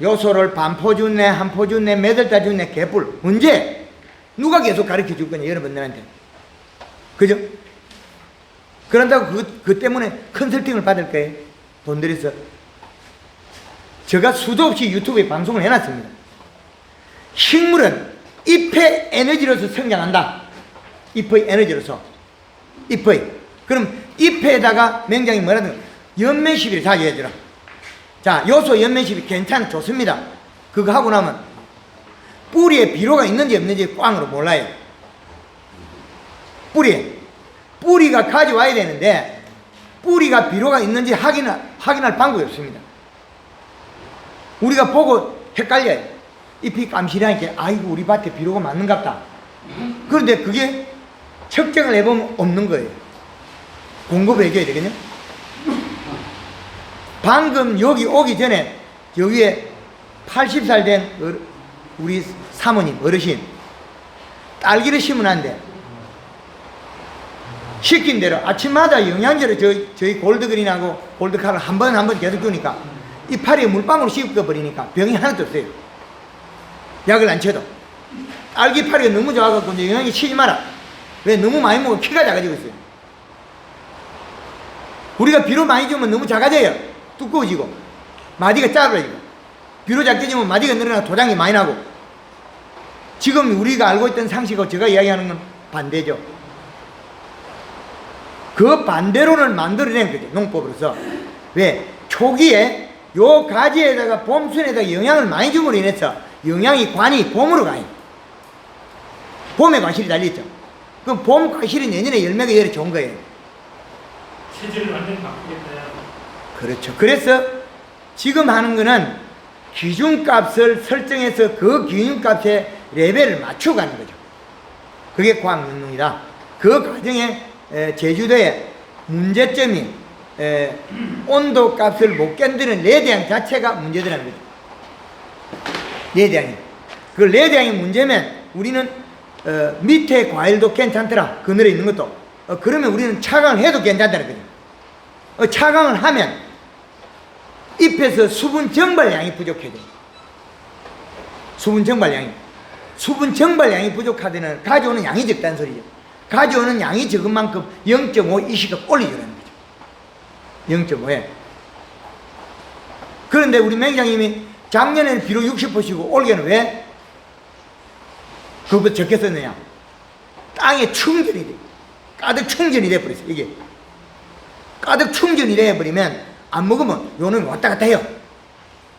요소를 반포 줬네, 한 포 줬네, 몇 월 달 줬네, 개뿔. 문제. 누가 계속 가르쳐 줄 거냐, 여러분들한테. 그죠? 그런다고 그 때문에 컨설팅을 받을 거예요. 돈 들여서. 제가 수도 없이 유튜브에 방송을 해놨습니다. 식물은 잎의 에너지로서 성장한다. 잎의 에너지로서. 잎의. 그럼 잎에다가 맹장이 뭐라든 연면시비를 자주 해주라. 자, 요소 연면시비 괜찮아, 좋습니다. 그거 하고 나면 뿌리에 비료가 있는지 없는지 꽝으로 몰라요. 뿌리가 가져와야 되는데 뿌리가 비료가 있는지 확인할 방법이 없습니다. 우리가 보고 헷갈려요. 잎이 깜실하니까 아이고 우리 밭에 비료가 맞는갑다. 그런데 그게 측정을 해보면 없는 거예요. 공급을 해줘야 되거든요. 방금 여기 오기 전에 여기에 80살 된 우리 사모님 어르신 딸기를 심어놨는데 시킨 대로 아침마다 영양제를 저희 골드그린하고 골드칼을 한 번 계속 주니까 이파리에 물방울 씹어버리니까 병이 하나도 없어요. 약을 안 쳐도. 딸기파리가 너무 좋아갖고 이제 영양제 치지 마라. 왜? 너무 많이 먹으면 키가 작아지고 있어요. 우리가 비료 많이 주면 너무 작아져요. 두꺼워지고 마디가 짧아지고. 비료 작게 주면 마디가 늘어나고 도장이 많이 나고. 지금 우리가 알고 있던 상식하고 제가 이야기하는 건 반대죠. 그 반대로는 만들어낸 거죠. 농법으로서. 왜? 초기에 요 가지에다가 봄순에다가 영양을 많이 줌으로 인해서 영양이 관이 봄으로 가요. 봄에 과실이 달려있죠. 그럼 봄 과실이 내년에 열매가 열에 좋은 거예요. 체질을 완전히 바꾸겠다. 그렇죠. 그래서 지금 하는 거는 기준값을 설정해서 그 기준값의 레벨을 맞추고 가는 거죠. 그게 과학연농이다. 그 과정에 제주도의 문제점이 온도 값을 못 견디는 레드향 자체가 문제더라는 거죠. 레드향이. 그 레드향이 문제면 우리는 밑에 과일도 괜찮더라. 그늘에 있는 것도. 그러면 우리는 차강을 해도 괜찮다는 거죠. 차강을 하면 잎에서 수분 정발량이 부족해져요. 수분 정발량이 부족하다는 가져오는 양이 적다는 소리죠. 가져오는 양이 적은 만큼 0.5 이시급 올려주라는 거죠. 0.5에. 그런데 우리 맹장님이 작년에는 비료 60%고 올해는 왜 그것보다 적게 썼느냐? 땅에 충전이 돼. 가득 충전이 돼버렸어. 이게 가득 충전이 돼버리면 안 먹으면 요놈이 왔다 갔다 해요.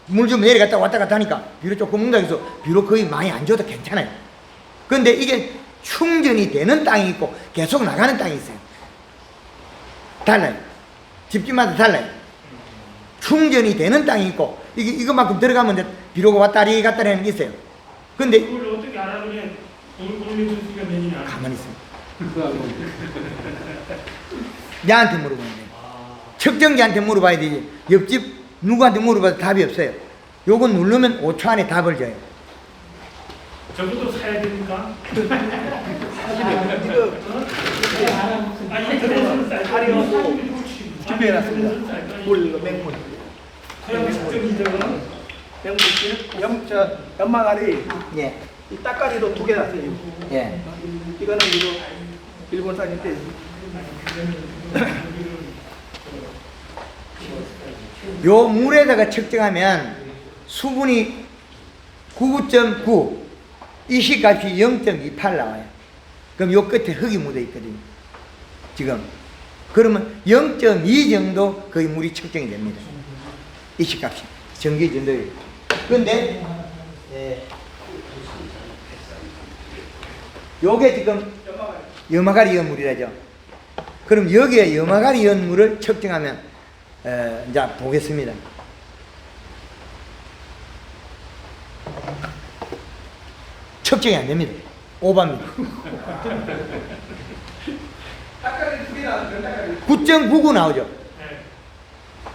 물 좀 내려갔다 왔다 갔다 하니까 비료 조금 먹는다 해서 비료 거의 많이 안 줘도 괜찮아요. 그런데 이게 충전이 되는 땅이 있고 계속 나가는 땅이 있어요. 달라요. 집집마다 달라요. 충전이 되는 땅이 있고 이것만큼 들어가면 이제 비료가 왔다리 갔다리 하는 게 있어요. 근데 그걸 어떻게 알아 그냥 올려주기가 내냐? 가만히 있어요. 나한테 물어보면 돼요. 측정기한테 물어봐야 되지. 옆집 누구한테 물어봐도 답이 없어요. 요거 누르면 5초 안에 답을 줘요. 저것도 사야 됩니까? 아니 들어서는 쌀가리하고 준비해놨습니다. 물 맹물. 소양 측정기자가 연마가리 예. 이 따까리도 2개 놨어요. 예. 이거는 이거 일본산인데 요 물에다가 측정하면 수분이 99.9, 이시값이 0.28 나와요. 그럼 요 끝에 흙이 묻어 있거든요. 지금. 그러면 0.2 정도 거의 물이 측정이 됩니다. 이시값이. 전기 전도율. 근데, 요게 지금 염화가리 연물이라죠. 그럼 여기에 염화가리 연물을 측정하면, 이제 보겠습니다. 측정이 안 됩니다. 오바입니다. 9.99 나오죠.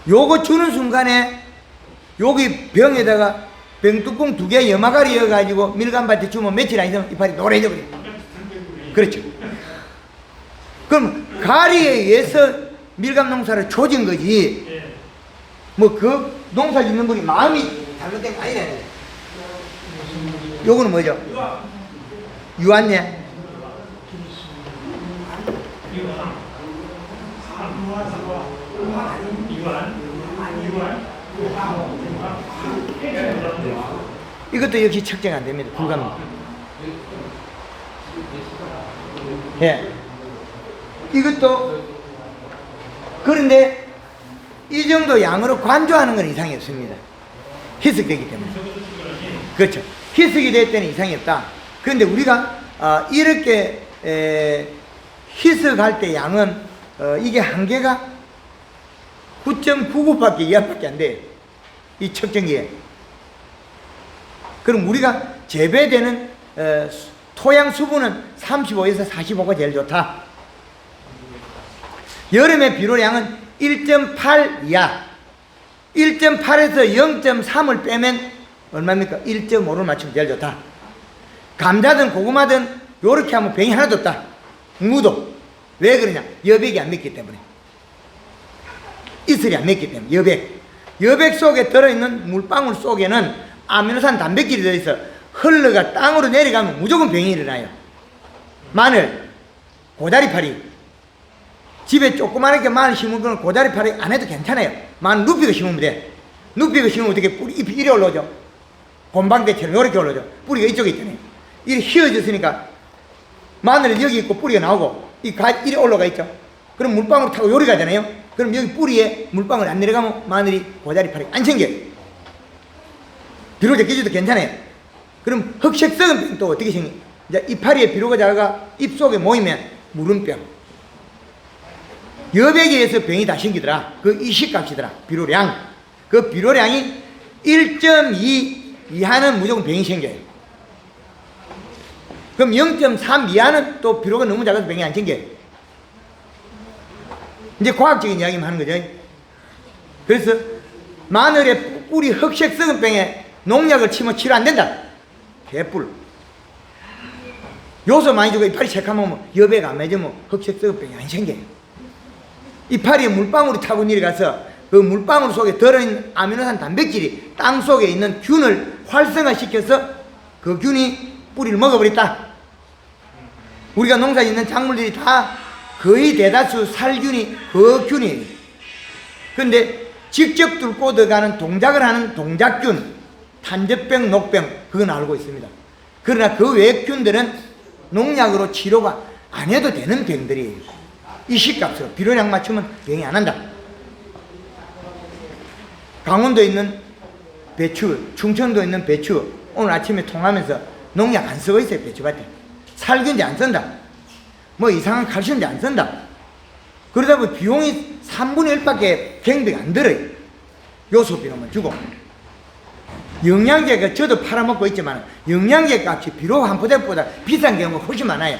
요거 주는 순간에 여기 병에다가 병뚜껑 2개 염화가리 넣어가지고 밀감밭에 주면 며칠 안 있으면 이파리 노래져 버려요. 그렇죠. 그럼 가리에 의해서 밀감 농사를 조진 거지. 뭐 그 농사 짓는 분이 마음이 잘못된 거 아니라. 요거는 뭐죠? 유한내. 이것도 역시 측정 안 됩니다. 불가능. 예. 이것도 그런데 이 정도 양으로 관조하는 건 이상이 없습니다. 희석되기 때문에. 그렇죠. 희석이 될 때는 이상이 없다. 그런데 우리가 이렇게 희석할 때 양은 이게 한계가 9.99밖에 이하밖에 안 돼요. 이 측정기에. 그럼 우리가 재배되는 토양 수분은 35에서 45가 제일 좋다. 여름의 비료량은 1.8 이하. 1.8에서 0.3을 빼면 얼마입니까? 1.5를 맞추면 제일 좋다. 감자든 고구마든 요렇게 하면 병이 하나도 없다. 무도. 왜 그러냐? 여백이 안 맺기 때문에. 이슬이 안 맺기 때문에. 여백. 여백 속에 들어있는 물방울 속에는 아미노산 단백질이 들어있어 흘러가 땅으로 내려가면 무조건 병이 일어나요. 마늘, 고다리파리. 집에 조그마하게 마늘 심은 거는 고다리파리 안 해도 괜찮아요. 마늘 눕히고 심으면 돼. 눕히고 심으면 어떻게 뿌리 잎이 이리 올라오죠? 곰방대처럼 이렇게 올라오죠. 뿌리가 이쪽에 있잖아요. 이리 휘어졌으니까 마늘은 여기 있고 뿌리가 나오고 이리 올라가 있죠. 그럼 물방울 타고 요리 가잖아요. 그럼 여기 뿌리에 물방울이 안 내려가면 마늘이 고다리파리 안 생겨요. 비료 제껴줘도 괜찮아요. 그럼 흑색성은 병 또 어떻게 생겨? 이제 이파리에 비료가 자가 입 속에 모이면 무름병. 여백에 의해서 병이 다 생기더라. 그 이식값이더라. 비료량. 그 비료량이 1.2 이하는 무조건 병이 생겨요. 그럼 0.3 이하는 또 비료가 너무 작아서 병이 안 생겨요. 이제 과학적인 이야기만 하는 거죠. 그래서 마늘의 뿌리 흑색성은 병에 농약을 치면 치료 안 된다. 개뿔. 요소 많이 주고 이파리 새카면 여백 안 맺으면 흑색성은 병이 안 생겨요. 이파리에 물방울이 타고 내려가서 그 물방울 속에 들어있는 아미노산 단백질이 땅 속에 있는 균을 활성화시켜서 그 균이 뿌리를 먹어버렸다. 우리가 농사 짓는 작물들이 다 거의 대다수 살균이 균이에요. 근데 직접 뚫고 들어가는 동작을 하는 동작균, 탄저병, 녹병, 그건 알고 있습니다. 그러나 그 외 균들은 농약으로 치료가 안 해도 되는 병들이에요. 이식값으로 비료량 맞추면 병이 안 한다. 강원도에 있는 배추, 충청도에 있는 배추 오늘 아침에 통하면서 농약 안 쓰고 있어요. 배추밭에 살균제 안 쓴다. 뭐 이상한 칼슘제 안 쓴다. 그러다 보니 비용이 3분의 1밖에 경비가 안 들어요. 요소 비료만 주고, 영양제가 저도 팔아먹고 있지만 영양제 값이 비료 한 포대보다 비싼 경우가 훨씬 많아요.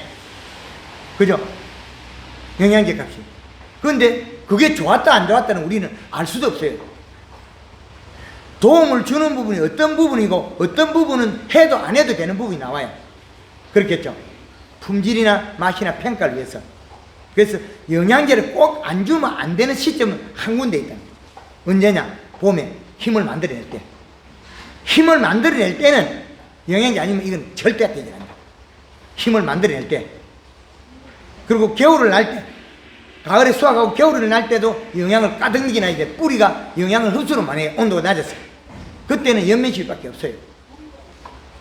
그죠? 영양제 값이. 그런데 그게 좋았다 안 좋았다는 우리는 알 수도 없어요. 도움을 주는 부분이 어떤 부분이고 어떤 부분은 해도 안 해도 되는 부분이 나와요. 그렇겠죠? 품질이나 맛이나 평가를 위해서. 그래서 영양제를 꼭 안 주면 안 되는 시점은 한 군데 있다. 언제냐? 봄에 힘을 만들어낼 때. 힘을 만들어낼 때는 영양제 아니면 이건 절대 되지 않는다. 힘을 만들어낼 때. 그리고 겨울을 날 때, 가을에 수확하고 겨울을 날 때도 영양을 가득 넣어야 돼. 뿌리가 영양을 흡수를 많이 해요. 온도가 낮았어요. 그때는 연면실밖에 없어요.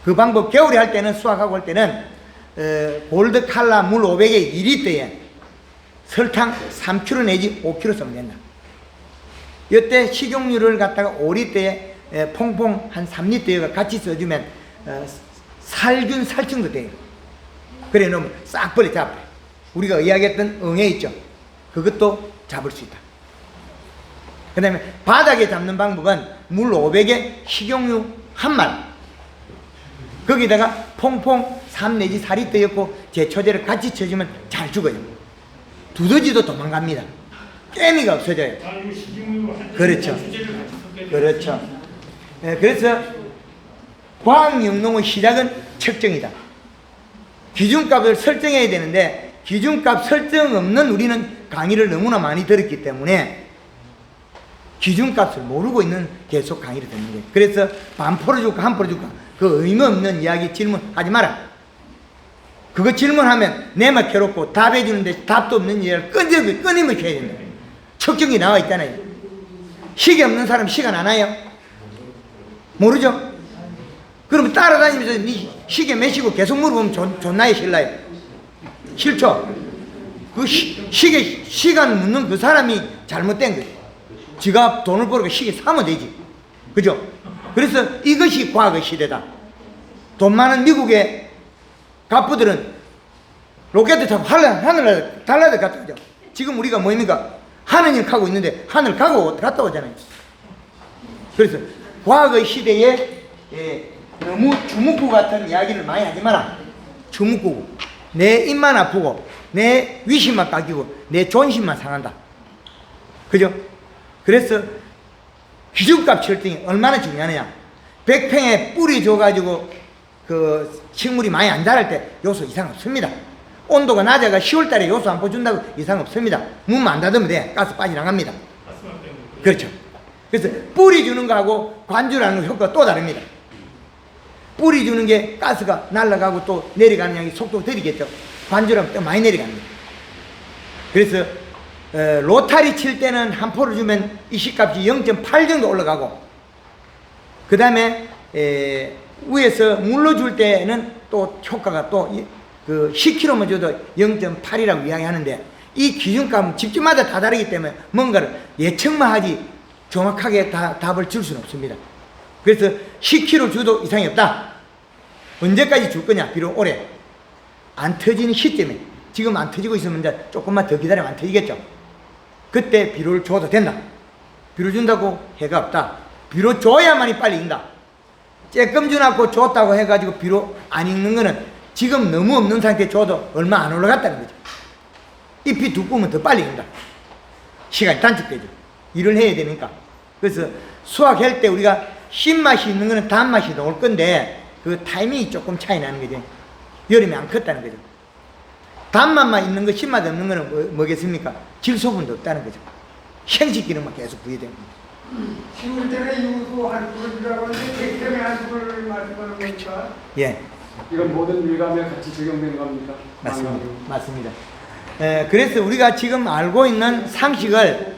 그 방법, 겨울에 할 때는, 수확하고 할 때는 골드 칼라 물 500에 2리터에 설탕 3kg 내지 5kg 쓰면 된다. 이때 식용유를 갖다가 5리터에 퐁퐁 한 3리터가 같이 써주면 살균 살충도 돼요. 그래 놓으면 싹 벌레 잡아요. 우리가 이야기했던 응애 있죠. 그것도 잡을 수 있다. 그 다음에 바닥에 잡는 방법은 물 500에 식용유 한 말, 거기다가 퐁퐁 3 내지 4리터 였고 제초제를 같이 쳐주면 잘 죽어요. 두더지도 도망갑니다. 깨미가 없어져요. 그렇죠. 그렇죠. 네, 그래서 과학영농의 시작은 측정이다. 기준값을 설정해야 되는데 기준값 설정 없는 우리는 강의를 너무나 많이 들었기 때문에 기준값을 모르고 있는 계속 강의를 듣는 거예요. 그래서 반 풀어줄까 한 풀어줄까 그 의미 없는 이야기 질문하지 마라. 그거 질문하면 내만 괴롭고 답해주는데 답도 없는 이야기를 끊임없이 해야 된다. 측정이 나와 있잖아요. 시계 없는 사람 시간 안 와요? 모르죠? 그럼 따라다니면서 네 시계 몇시고 계속 물어보면 존나요 실나요? 싫죠? 그 시간 묻는 그 사람이 잘못된 거예요. 지가 돈을 벌고 시계 사면 되지. 그죠? 그래서 이것이 과학의 시대다. 돈 많은 미국의 갑부들은 로켓을 타고 하늘을 달라들 갔다 오죠. 지금 우리가 뭐입니까? 하느님 가고 있는데 하늘 가고 갔다 오잖아요. 그래서 과학의 시대에 너무 주묵구 같은 이야기를 많이 하지 마라. 주묵구. 내 입만 아프고 내 위심만 깎이고 내 존심만 상한다. 그죠? 그래서 기준값 설정이 얼마나 중요하느냐. 100평에 뿌리 줘가지고 그 식물이 많이 안 자랄 때 요소 이상 없습니다. 온도가 낮아가 10월달에 요소 안 퍼준다고 이상 없습니다. 문만 안 닫으면 돼. 가스 빠져나갑니다. 그렇죠. 그래서 뿌리 주는 거하고 관주라는 거 효과가 또 다릅니다. 뿌리 주는 게 가스가 날아가고 또 내려가는 양이 속도가 느리겠죠. 관주라면 또 많이 내려갑니다. 그래서 로타리 칠 때는 한 포를 주면 이식값이 0.8 정도 올라가고 그 다음에 위에서 물로 줄 때는 또 효과가 또 그 10kg만 줘도 0.8이라고 이야기하는데 이 기준값은 집집마다 다 다르기 때문에 뭔가를 예측만 하지 정확하게 다 답을 줄 수는 없습니다. 그래서 10kg 줘도 이상이 없다. 언제까지 줄 거냐? 비록 올해 안 터지는 시점에 지금 안 터지고 있으면 이제 조금만 더 기다리면 안 터지겠죠. 그때 비료를 줘도 된다. 비료 준다고 해가 없다. 비료 줘야만이 빨리 익는다. 쬐끔 주놨고 줬다고 해가지고 비료 안 익는 거는 지금 너무 없는 상태에 줘도 얼마 안 올라갔다는 거죠. 잎이 두꺼우면 더 빨리 익는다. 시간이 단축되죠. 일을 해야 되니까. 그래서 수확할 때 우리가 신맛이 있는 거는 단맛이 나올 건데 그 타이밍이 조금 차이 나는 거죠. 여름에 안 컸다는 거죠. 단맛만 있는 거 신맛 없는 거는 뭐겠습니까? 질소분도 없다는 거죠. 형식기능만 계속 부여되는 겁니다. 10월달에 요소 한 풀이라고 하는데 100평에 한 풀을 말씀하는 거니까. 예. 이건 모든 밀감에 같이 적용되는 겁니까? 맞습니다. 그래서 우리가 지금 알고 있는 상식을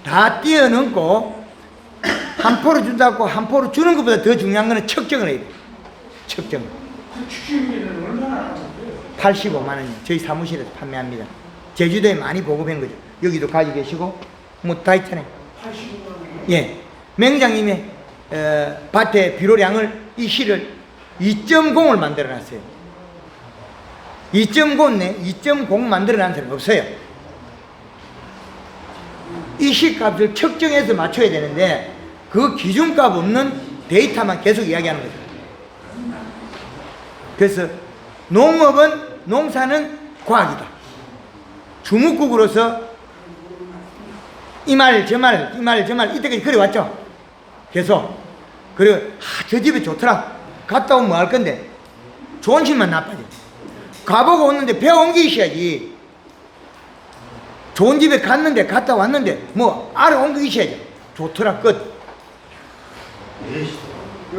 다 뛰어넘고 한 포로 준다고 한 포로 주는 것보다 더 중요한 거는 측정을 해야 돼요. 측정. 그 추진비는 얼마나 85만 원이요. 저희 사무실에서 판매합니다. 제주도에 많이 보급한 거죠. 여기도 가지고 계시고 뭐 다 있잖아요. 85만 원. 예. 맹장님의 밭의 비료량을 이 실을 2.0을 만들어 놨어요. 2.0 만들어 놨는 사람이 없어요. 이 실값을 측정해서 맞춰야 되는데 그 기준값 없는 데이터만 계속 이야기하는 거죠. 그래서 농사는 과학이다. 주무국으로서 이 말 저 말 이때까지 그래왔죠. 계속. 그리고 저 집이 좋더라. 갔다 오면 뭐 할 건데 좋은 집만 나빠져. 가보고 왔는데 배워 옮기셔야지. 좋은 집에 갔는데 갔다 왔는데 뭐 알아 옮기셔야죠. 좋더라 끝.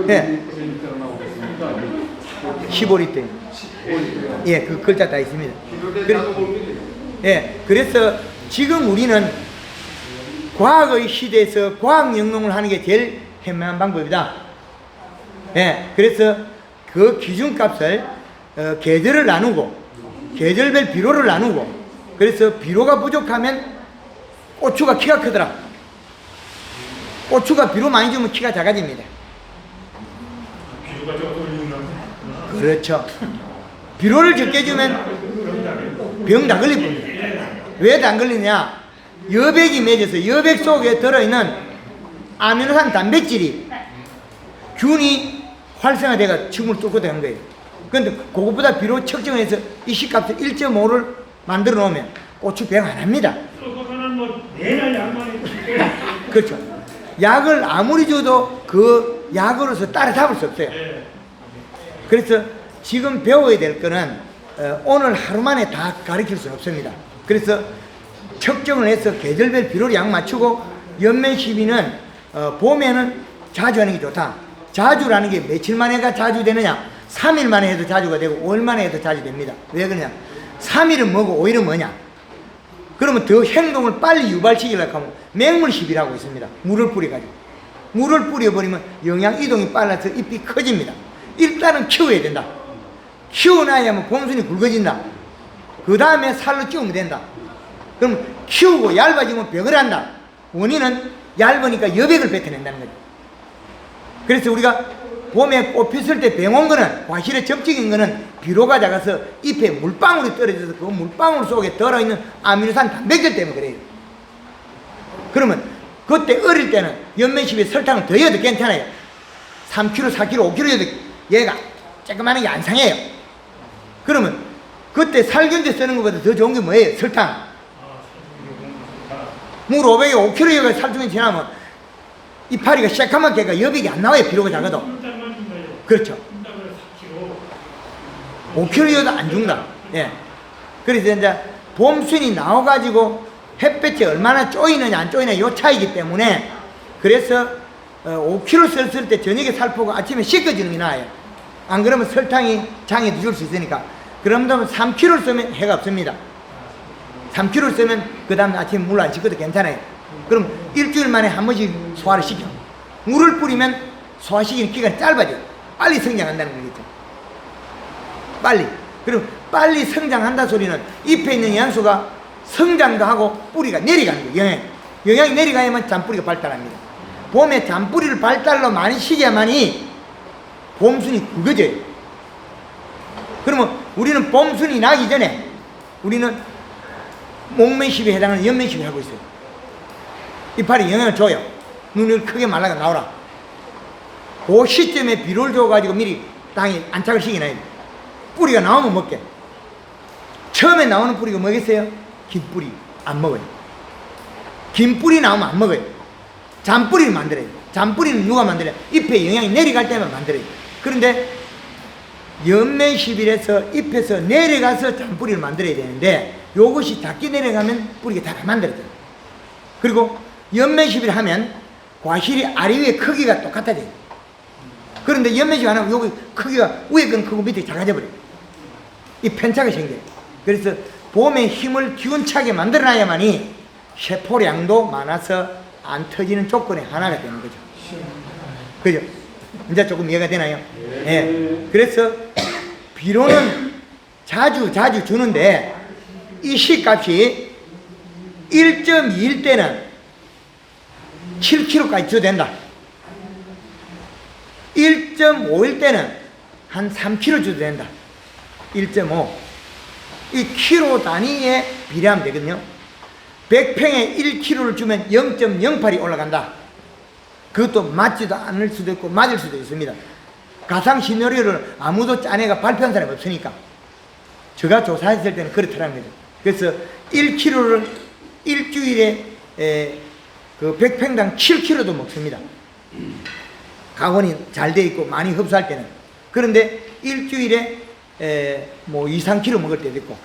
네. 15리터. 예, 그 글자 다 있습니다. 예, 그래서 지금 우리는 과학의 시대에서 과학 영농을 하는 게 제일 현명한 방법이다. 예, 그래서 그 기준값을 계절을 나누고 계절별 비료를 나누고 그래서 비료가 부족하면 고추가 키가 크더라. 고추가 비료 많이 주면 키가 작아집니다. 비료가 적어서 올리는 그렇죠. 비료를 적게 주면 병 다 걸립니다. 왜 다 걸리냐? 여백이 맺어서 여백 속에 들어있는 아미노산 단백질이 균이 활성화돼가 층을 뚫고 되는 거예요. 그런데 그것보다 비료 측정해서 이식값을 1.5를 만들어 놓으면 고추 병 안 합니다. 그거는 뭐 내날 약만 해도 그렇죠. 약을 아무리 줘도 그 약으로서 따라잡을 수 없어요. 그래서 지금 배워야 될 거는 오늘 하루 만에 다 가르칠 수는 없습니다. 그래서 측정을 해서 계절별 비료를 약 맞추고 연면 시비는 봄에는 자주 하는 게 좋다. 자주라는 게 며칠 만에가 자주 되느냐? 3일 만에 해도 자주가 되고 5일 만에 해도 자주 됩니다. 왜 그러냐? 3일은 뭐고 5일은 뭐냐? 그러면 더 행동을 빨리 유발시키려고 하면 맹물 시비라고 있습니다. 물을 뿌려가지고. 물을 뿌려버리면 영양 이동이 빨라서 잎이 커집니다. 일단은 키워야 된다. 키워놔야만 봄순이 굵어진다. 그 다음에 살로 찌우면 된다. 그럼 키우고 얇아지면 벽을 한다. 원인은 얇으니까 여백을 뱉어낸다는 거죠. 그래서 우리가 봄에 꽃 폈을 때 병온 거는 과실에 접촉인 거는 비료가 작아서 잎에 물방울이 떨어져서 그 물방울 속에 들어있는 아미노산 단백질 때문에 그래요. 그러면 그때 어릴 때는 연면십에 설탕을 더 넣어도 괜찮아요. 3kg, 4kg, 5kg 넣어도 얘가 조그마한 게 안 상해요. 그러면 그때 살균제 쓰는 것보다 더 좋은 게 뭐예요? 설탕. 물 500에 5kg에 살균이 지나면 이파리가 새까맣게 해가 여백이 안 나와요. 비료가 작아도. 그렇죠. 5kg여도 안 죽는다. 예. 그래서 이제 봄순이 나와가지고 햇볕에 얼마나 쪼이느냐 안 쪼이느냐 요 차이기 때문에 그래서 5kg 썼을 때 저녁에 살포고 아침에 씻어주는 게 나아요. 안 그러면 설탕이 장에 늦을 수 있으니까. 그러면 3kg 쓰면 해가 없습니다. 3kg 쓰면 그 다음 아침에 물 안 씻어도 괜찮아요. 그럼 일주일 만에 한 번씩 소화를 시켜. 물을 뿌리면 소화시키는 기간이 짧아져요. 빨리 성장한다는 거겠죠. 빨리. 그럼 빨리 성장한다 소리는 잎에 있는 영양소가 성장도 하고 뿌리가 내려가는 거예요. 영양이 내려가야만 잔뿌리가 발달합니다. 봄에 잔뿌리를 발달로 많이 시켜야만이 봄순이 굵어져요. 그러면 우리는 봄순이 나기 전에 우리는 목매십에 해당하는 연매십을 하고 있어요. 이파리 영향을 줘요. 눈을 크게 말라가 나오라. 그 시점에 비료를 줘가지고 미리 땅에 안착을 시키나요. 뿌리가 나오면 먹게. 처음에 나오는 뿌리가 뭐겠어요? 긴 뿌리. 안 먹어요. 긴 뿌리 나오면 안 먹어요. 잔뿌리를 만들어요. 잔뿌리는 누가 만들어요? 잎에 영양이 내려갈 때만 만들어요. 그런데 연매십일에서 잎에서 내려가서 잔뿌리를 만들어야 되는데 요것이 작게 내려가면 뿌리가 다 만들어져요. 그리고 연매십일 하면 과실이 아래 위에 크기가 똑같아져요. 그런데 연매십일 안 하면 여기 크기가 위에 건 크고 밑에 작아져 버려요. 이 편차가 생겨요. 그래서 봄에 힘을 기운차게 만들어놔야만이 세포량도 많아서 안 터지는 조건의 하나가 되는 거죠. 그죠? 이제 조금 이해가 되나요? 네. 그래서 비료는 자주 주는데 이 시값이 1.2일 때는 7kg까지 줘도 된다. 1.5일 때는 한 3kg 줘도 된다. 1.5. 이 키로 단위에 비례하면 되거든요. 100평에 1kg를 주면 0.08이 올라간다. 그것도 맞지도 않을 수도 있고 맞을 수도 있습니다. 가상 시나리오를 아무도 짜내가 발표한 사람이 없으니까. 제가 조사했을 때는 그렇더라는 거죠. 그래서 1kg를 일주일에 그 100평당 7kg도 먹습니다. 가원이 잘 돼 있고 많이 흡수할 때는. 그런데 일주일에 뭐 2, 3kg 먹을 때도 있고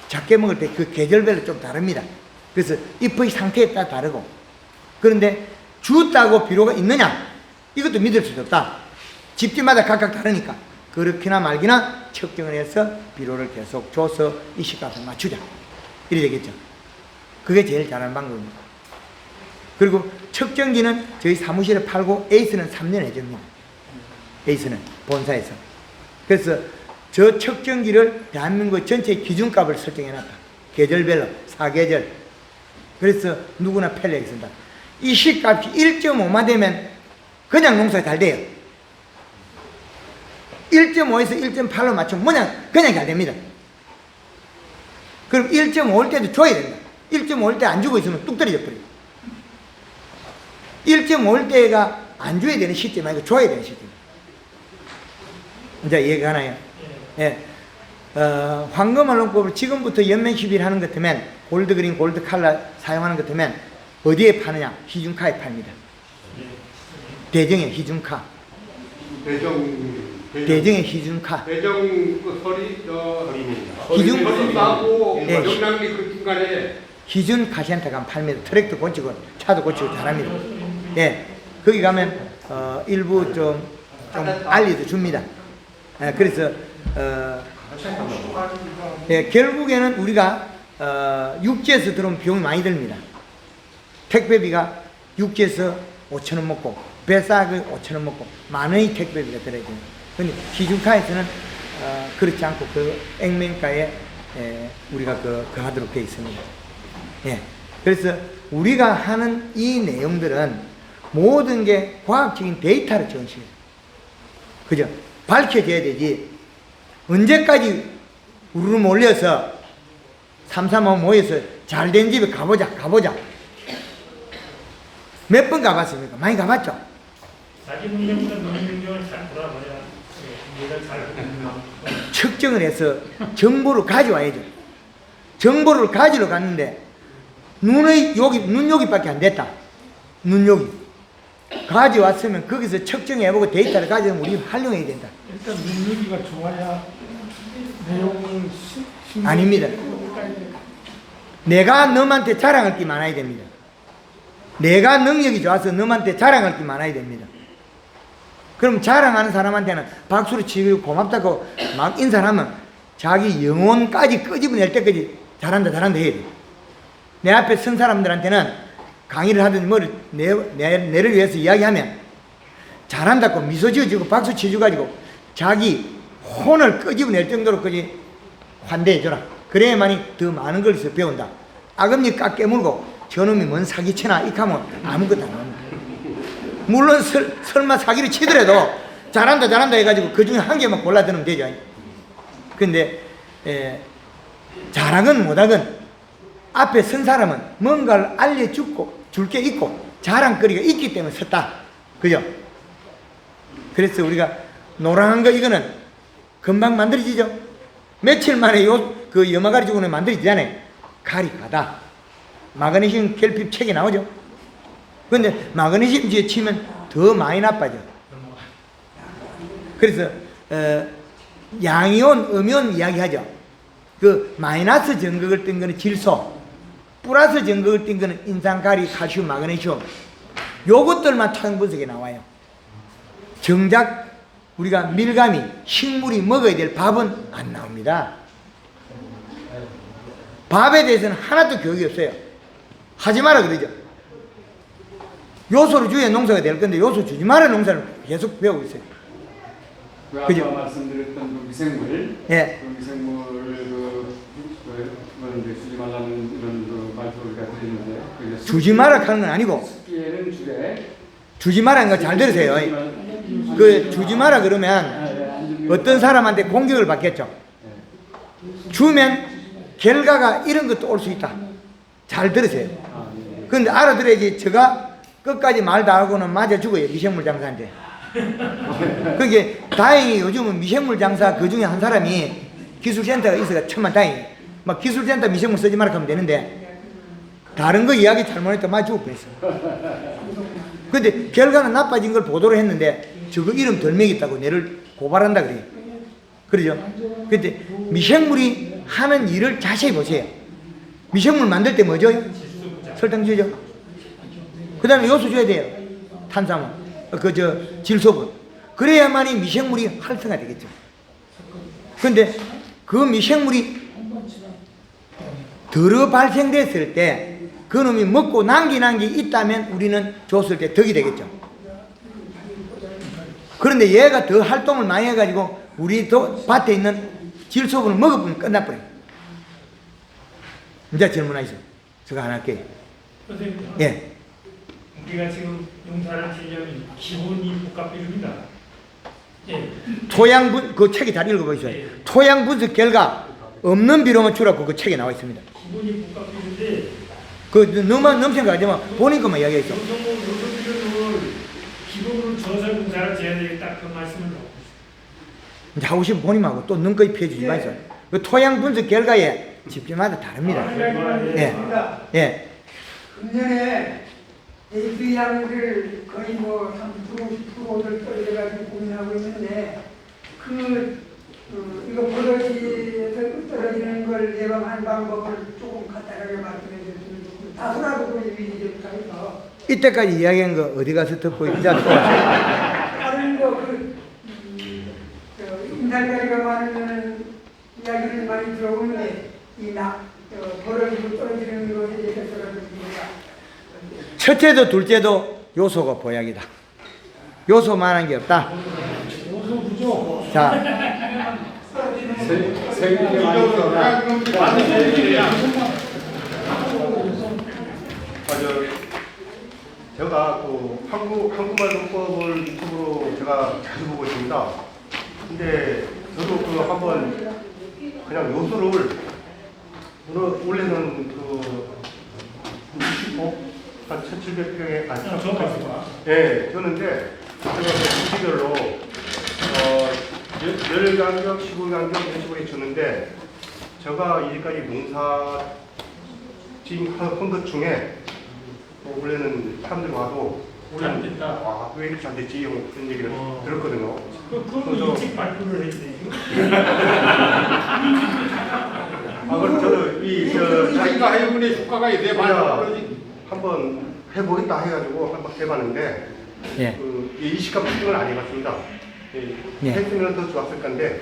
작게 먹을 때 그 계절별로 좀 다릅니다. 그래서 잎의 상태에 따라 다르고. 그런데 주었다고 비료가 있느냐? 이것도 믿을 수도 없다. 집집마다 각각 다르니까. 그렇게나 말기나 측정을 해서 비료를 계속 줘서 이 식값을 맞추자. 이래 되겠죠. 그게 제일 잘하는 방법입니다. 그리고 측정기는 저희 사무실에 팔고 에이스는 3년 해줍니다. 에이스는 본사에서. 그래서 저 측정기를 대한민국 전체 기준값을 설정해놨다. 계절별로, 사계절. 그래서 누구나 편리하게 쓴다. 이 시값이 1.5만 되면 그냥 농사가 잘 돼요. 1.5에서 1.8로 맞추면 그냥 잘 됩니다. 그럼 1.5일 때도 줘야 된다. 1.5일 때 안 주고 있으면 뚝 떨어져 버려요. 1.5일 때가 안 줘야 되는 시점 아니고 줘야 되는 시점. 이제 이해가 가나요? 예. 황금알론법을 지금부터 연면 시비를 하는 것 같으면 골드그린, 골드칼라 사용하는 것 같으면 어디에 파느냐? 희중카에 팝니다. 대정의 희중카. 대정의 희중카. 대정 그 서리 희중 서리하고 예. 영남리 그 중간에 희준 카시한테 가면 팔니다. 트랙도 고치고 차도 고치고 잘합니다. 예, 거기 가면 일부 좀 알려도 줍니다. 예, 그래서 예, 결국에는 우리가 육지에서 들어오면 비용이 많이 듭니다. 택배비가 육지에서 5,000원 먹고 배싸그 5,000원 먹고 10,000원이 택배비가 들어야 됩니다. 근데 희중카에서는 그렇지 않고 그 액면가에 우리가 그 하도록 되어 있습니다. 예. 그래서 우리가 하는 이 내용들은 모든 게 과학적인 데이터를 전시해요. 그죠? 밝혀져야 되지. 언제까지 우르르 몰려서 삼삼오오 모여서 잘된 집에 가보자. 몇 번 가봤습니까? 많이 가봤죠? 자기 능력보다 너의 능력을 잘 돌아봐야 내가 잘 측정을 해서 정보를 가져와야죠. 정보를 가지러 갔는데 눈 여기밖에 안 됐다. 눈 여기. 가져왔으면 거기서 측정해보고 데이터를 가져오면 우리 활용해야 된다. 일단 능력이가 좋아야 내용을 아닙니다. 내가 너한테 자랑할 게 많아야 됩니다. 내가 능력이 좋아서 너한테 자랑할 게 많아야 됩니다. 그럼 자랑하는 사람한테는 박수를 치고 고맙다고 막 인사하면 자기 영혼까지 끄집어낼 때까지 잘한다 해야 돼. 내 앞에 선 사람들한테는 강의를 하든지 뭘 내를 위해서 이야기하면 잘한다고 미소 지어주고 박수 쳐줘가지고 자기 혼을 끄집어낼 정도로까지 환대해줘라. 그래야만이 더 많은 걸 배운다. 아금니 깎 깨물고 저놈이 뭔 사기치나 이렇게 하면 아무것도 안 합니다. 물론 설마 사기를 치더라도 잘한다 해가지고 그 중에 한 개만 골라드는 되죠. 근데 잘하건 못하건 앞에 선 사람은 뭔가를 알려주고 줄 게 있고 자랑거리가 있기 때문에 섰다. 그죠? 그래서 우리가 노랑한 거 이거는 금방 만들어지죠? 며칠 만에 그 염화가리 주고는 만들어지잖아요. 가리 가다. 마그네슘 결핍 책이 나오죠? 근데 마그네슘 뒤에 치면 더 많이 나빠져. 그래서 양이온, 음이온 이야기하죠. 그 마이너스 전극을 띈 거는 질소, 플러스 전극을 띈 거는 인산가리, 칼슘, 마그네슘. 요것들만 토양 분석에 나와요. 정작 우리가 밀감이 식물이 먹어야 될 밥은 안 나옵니다. 밥에 대해서는 하나도 교육이 없어요. 하지 마라 그러죠. 요소를 줘야 농사가 될 건데 요소 주지 마라 농사를 계속 배우고 있어요. 그 그죠? 아까 말씀드렸던 그 미생물, 예. 그 미생물을 주지 말라는 이런 그 말씀을 우리가 드리는데 그게 주지 마라 하는 건 아니고 습기에는 주되 주지 마라는 거 잘 들으세요. 그 주지 마라 그러면 어떤 사람한테 공격을 받겠죠. 주면 결과가 이런 것도 올 수 있다. 잘 들으세요. 그런데 알아들어야지 제가 끝까지 말 다 하고는 맞아 죽어요. 미생물 장사한테. 그게 다행히 요즘은 미생물 장사 그 중에 한 사람이 기술센터가 있어가 천만 다행히 막 기술센터 미생물 쓰지 말라 하면 되는데 다른 거 이야기 잘못했다 맞아 죽을 뻔했어. 근데 결과는 나빠진 걸 보도를 했는데 저거 이름 덜 먹였다고 내를 고발한다 그래요. 그러죠? 근데 미생물이 하는 일을 자세히 보세요. 미생물 만들 때 뭐 줘요? 설탕 주죠. 그 다음에 요소 줘야 돼요. 탄수화물, 질소분. 그래야만이 미생물이 활성화되겠죠. 근데 그 미생물이 덜어 발생됐을 때 그놈이 먹고 남긴 게 있다면 우리는 줬을 때 덕이 되겠죠. 그런데 얘가 더 활동을 많이 해가지고 우리 밭에 있는 질소분을 먹어보면 끝나버려요. 이제 질문하시죠. 제가 하나 할게요. 선생님, 예. 우리가 지금 용사를 지으려면 기본이 복합비율입니다. 예. 토양분, 그 책이 잘 읽어보세요. 토양 분석 결과 없는 비료만 주라고 그 책에 나와 있습니다. 기본이 복합비율인데 그 너만 넘생각하지만 본인 것만 이야기했어. 요소비율을 기본으로 저설 공사를 지어야 되겠다 그 말씀을 하고 이제 하고 싶으면 본인하고 또 눈꺼이 피해주지 마세요. 그 토양 분석 결과에 집집마다 다릅니다. 예. 예. 금년에 AP양들 거의 뭐 30%, 10%를 떨어져가지고 고민하고 있는데 이거 버러지에서 떨어지는 걸 예방하는 방법을 조금 간단하게 말씀해 주시면 좋고 다소라도 그 얘기 좀 하면서 이때까지 이야기한 거 어디 가서 듣고 이제 또 다른 인달가리가 많은 이야기를 많이 들어보는데 버러지고 떨어지는 것에 대해서라도 첫째도 둘째도 요소가 보약이다. 요소만한 게 없다. 자, 생기게 많이 있어요. 제가 또 한국말 농법을 유튜브로 제가 자주 보고 있습니다. 근데 저도 그 한번 그냥 요소를 원래는 한 1,700평에 예, 줬는데 제가 그 부지별로 열 간격, 시골 간격 이런 식으로 줬는데 제가 이제까지 농사 지은 것 중에 원래는 사람들이 와도 잘 됐다. 왜 이렇게 잘 됐지? 그런 얘기를 들었거든요. 그건 일찍 발표를 했지. 그럼 저도 자기가 해군의 효과가 있대 한번 해보겠다 해가지고 한번 해봤는데 예. 이식감 특징을 안 해봤습니다. 예. 했으면 더 좋았을 건데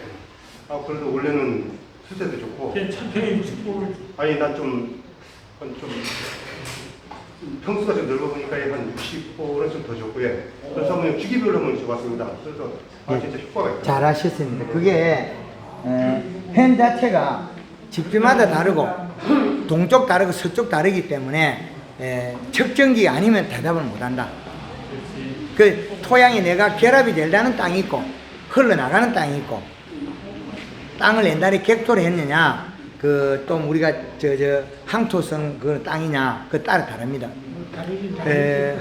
그래도 원래는 수세도 좋고 천평에 60%를 아니 난 좀 평수가 좀 넓어 보니까 한 60%는 좀 더 좋고요. 그래서 한번 주기별로 한번 줘봤습니다. 그래서 진짜 효과가 있다. 잘하셨습니다. 그게 hen 자체가 집집마다 다르고 동쪽 다르고 서쪽 다르기 때문에 측정기 아니면 대답을 못한다. 그 토양이 내가 결합이 되려는 땅이 있고 흘러나가는 땅이 있고 땅을 옛날에 객토를 했느냐 또 우리가 항토성 그 땅이냐 그 따라 다릅니다.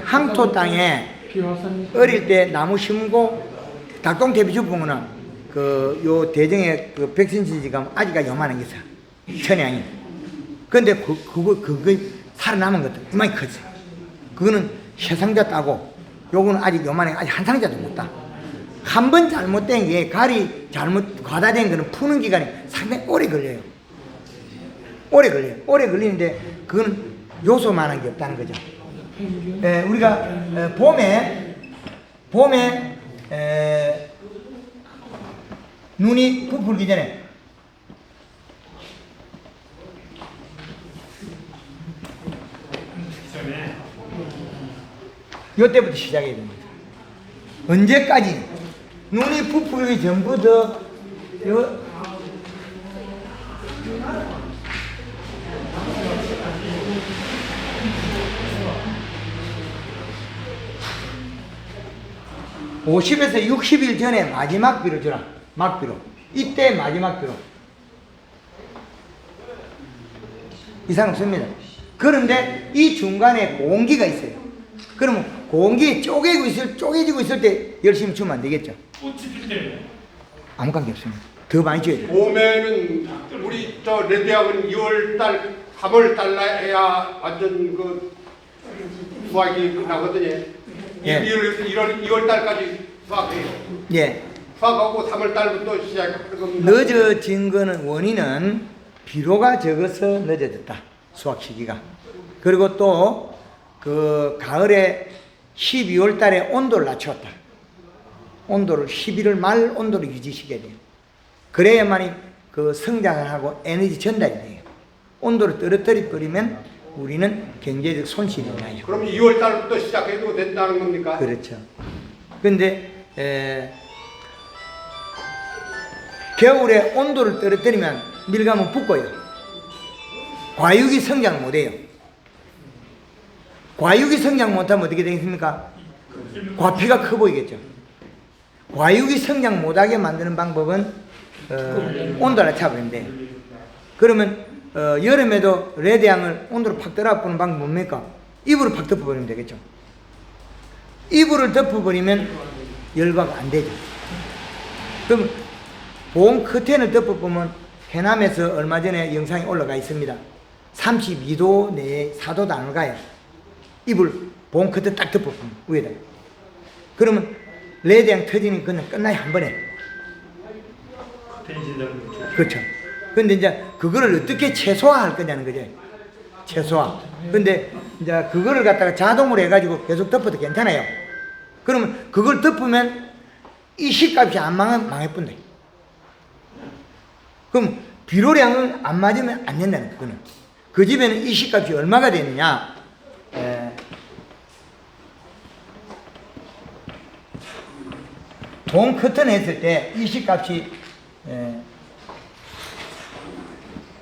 항토 땅에 어릴 때 나무 심고 닭똥태비 줍은 거는 요 대정에 백신지지가 아직까지 요만한 게 있어. 천양이. 근데 그거 살아남은 것도 이만히 크지. 그거는 세상자 따고 요거는 아직 요만해. 아직 한 상자도 못 따. 한 번 잘못된 게 갈이 잘못 과다된 거는 푸는 기간이 상당히 오래 걸려요. 오래 걸리는데 그건 요소만한 게 없다는 거죠. 우리가 봄에 눈이 부풀기 전에 요때부터 시작해야 됩니다. 언제까지? 눈이 부풀기 전부터 (50에서 60일) 전에 마지막 비로 주라. 막비로. 이때 마지막 비로. 이상 없습니다. 그런데 이 중간에 공기가 있어요. 그러면 공기 쪼개지고 있을 때 열심히 주면 안 되겠죠. 꽃이 필 때는 아무 관계 없습니다. 더 많이 줘야 돼요. 봄에는 우리 저 레드약은 2월달, 3월달 해야 완전 그 수확이 나거든요. 예. 2월달까지 수확해요. 예. 수확하고 3월달부터 시작하는 겁니다. 늦어진 거는 원인은 비료가 적어서 늦어졌다. 수확 시기가. 그리고 또 그 가을에 12월 달에 온도를 낮췄다. 온도를 11월 말 온도를 유지시켜야 돼요. 그래야만이 그 성장을 하고 에너지 전달이 돼요. 온도를 떨어뜨려 버리면 우리는 경제적 손실이 나요. 그럼 2월달부터 시작해도 된다는 겁니까? 그렇죠. 근데 겨울에 온도를 떨어뜨리면 밀감은 붓고요. 과육이 성장 못해요. 과육이 성장 못하면 어떻게 되겠습니까? 과피가 커 보이겠죠. 과육이 성장 못하게 만드는 방법은 온도를 낮춰버리면 돼요. 그러면 여름에도 레드향을 온도를 팍 떨어뜨리는 방법은 뭡니까? 이불을 팍 덮어버리면 되겠죠. 이불을 덮어버리면 열과가 안 되죠. 그럼 보온 커튼을 덮어보면 해남에서 얼마 전에 영상이 올라가 있습니다. 32도 내에 4도도 안 올라가요. 이불 보온 커튼 딱 덮어보면 위에다. 그러면 레드향 터지는 그냥 끝나요, 한 번에. 그렇죠. 근데 이제 그거를 어떻게 최소화할 거냐는 거죠. 최소화. 근데 이제 그거를 갖다가 자동으로 해가지고 계속 덮어도 괜찮아요. 그러면 그걸 덮으면 이 시값이 안 망해뿐다. 그럼 비료량을 안 맞으면 안 된다는 그거는. 그 집에는 이 시값이 얼마가 되느냐? 돈 커튼 했을 때 이 시값이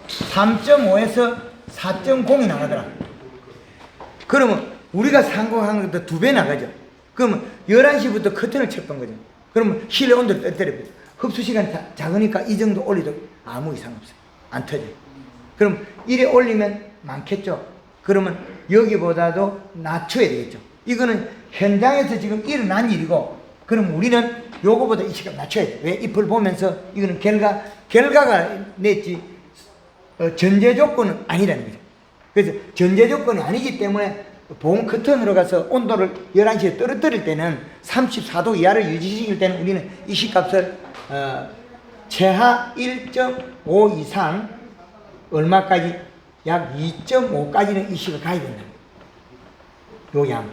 3.5에서 4.0이 나가더라. 그러면 우리가 상공한 것보다 2배 나가죠. 그러면 11시부터 커튼을 쳤던 거죠. 그러면 실내 온도를 떨어뜨려요. 흡수 시간이 작으니까 이 정도 올려도 아무 이상 없어요. 안 터져요. 그럼 이래 올리면 많겠죠. 그러면 여기보다도 낮춰야 되겠죠. 이거는 현장에서 지금 일어난 일이고, 그럼 우리는 요거보다 이 시간 낮춰야 돼요. 왜? 잎을 보면서 이거는 결과가 냈지 전제 조건은 아니라는 거죠. 그래서 전제 조건이 아니기 때문에 보온 커튼으로 가서 온도를 11시에 떨어뜨릴 때는 34도 이하를 유지시킬 때는 우리는 이 시값을 최하 1.5 이상 얼마까지? 약 2.5까지는 이 시가 가야 된다. 요 양.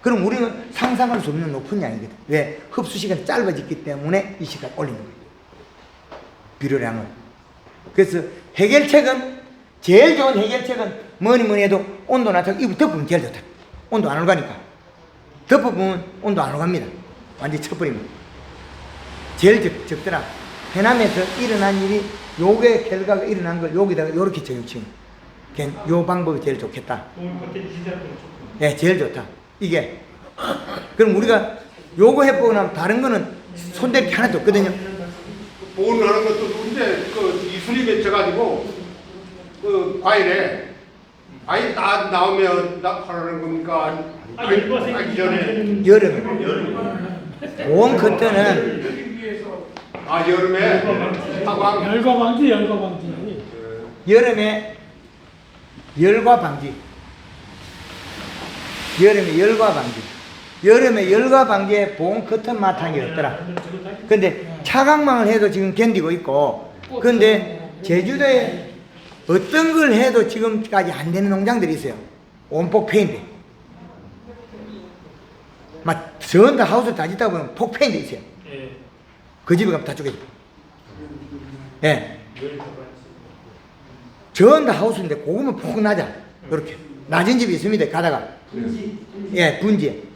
그럼 우리는 상상할 수 없는 높은 양이거든. 왜? 흡수 시간이 짧아졌기 때문에 이 시간 올리는 거예요. 비료량을. 그래서 해결책은, 제일 좋은 해결책은 뭐니 해도 온도 낮춰서 이불 덮으면 제일 좋다. 온도 안 올라가니까. 덮어보면 온도 안 올라갑니다. 완전히 쳐버리면. 제일 적더라. 해남에서 일어난 일이 요게 결과가 일어난 걸 여기다가 요렇게 적용치는 요 방법이 제일 좋겠다. 네, 제일 좋다. 이게. 그럼 우리가 요거 해보고 나면 다른 거는 손댈 게 하나도 없거든요. 보온하는 것도 좋은데 그 이슬이 맺혀가지고 그 과일에 과일 다 나오면 하라는 겁니까? 여름에. 보온 커튼은 여름에 열과 방지. 여름에 열과 방지. 여름에 열과 방지. 여름에 열과 방지에 보온 커튼 마탕이 없더라. 근데 차광망을 해도 지금 견디고 있고, 근데 제주도에 어떤 걸 해도 지금까지 안 되는 농장들이 있어요. 온폭 페인트. 막 전다 하우스 다 짓다 보면 폭 페인트 있어요. 그 집에 가면 다 쪼개져. 예. 전다 하우스인데 그거면 폭 낮아. 이렇게 낮은 집이 있습니다. 가다가. 예, 분지.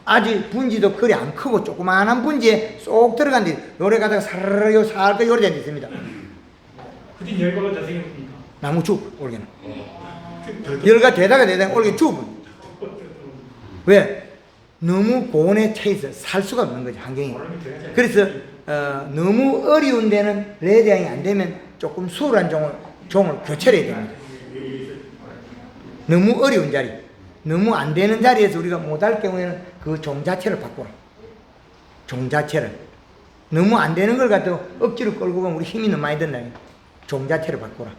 아직 분지도 그리 안 크고 조그마한 분지에 쏙 들어간데 요래 가다가 사르르 살까 요래 된 데 있습니다. 그때 열과가 다 생깁니까? 나무 죽 올게는. 열가 되다가 올게 죽. 왜? 너무 고온에 차있어 살 수가 없는 거죠, 환경이. 그래서 너무 어려운 데는 레드향이 안 되면 조금 수월한 종을 교체해야 됩니다. 너무 어려운 자리. 너무 안 되는 자리에서 우리가 못할 경우에는 그 종 자체를 바꾸라. 종 자체를. 너무 안 되는 걸 갖다가 억지로 끌고 가면 우리 힘이 너무 많이 든다. 종 자체를 바꾸라.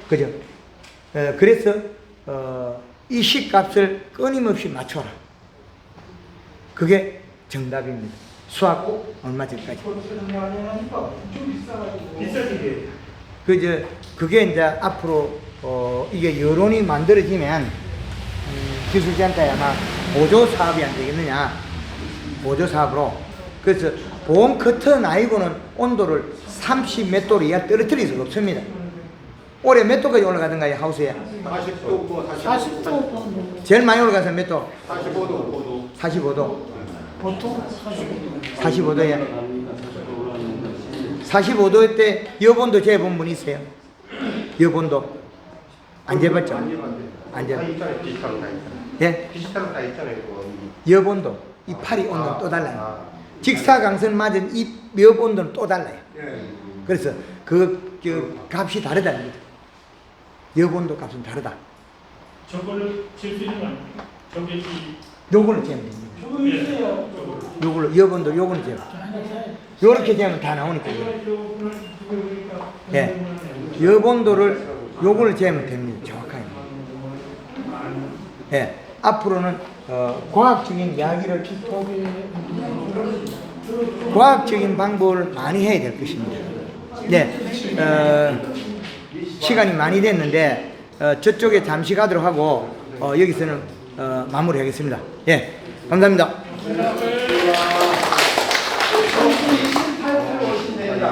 그죠? 그래서 이 식값을 끊임없이 맞춰라. 그게 정답입니다. 수학 얼마쯤까지? 그게 이제 앞으로 이게 여론이 만들어지면 기술센터에 아마 보조 사업이 안 되겠느냐. 보조 사업으로. 그래서 보온 커튼 아니고는 온도를 30 몇 도로 이하 떨어뜨릴 수가 없습니다. 올해 몇 도까지 올라가던가요, 하우스에? 40도, 40도. 제일 많이 올라가서 몇 도? 45도. 45도. 보통 45도야. 45도 때 여본도 재본 분 있어요? 여본도 안 재봤죠? 안 재봤죠? 있잖아요. 비슷한 거 다 있잖아요. 예? 비슷한 거 다 있잖아요. 그거. 여본도 이 팔이 온도는 또 달라요. 직사광선 맞은 이 여본도는 또 달라요. 그래서 그 값이 다르다는 거죠. 여본도 값은 다르다. 저걸로 질 수 있는 거 아니에요? 저게 이 요걸로 재면 됩니다. 요걸로 여본도 요거는 재면 요렇게 재면 다 나오니까. 예. 여본도를 요걸 재면 됩니다. 정확하게. 예. 앞으로는 과학적인 이야기를 과학적인 방법을 많이 해야 될 것입니다. 네. 시간이 많이 됐는데 저쪽에 잠시 가도록 하고 여기서는 마무리하겠습니다. 예. 감사합니다.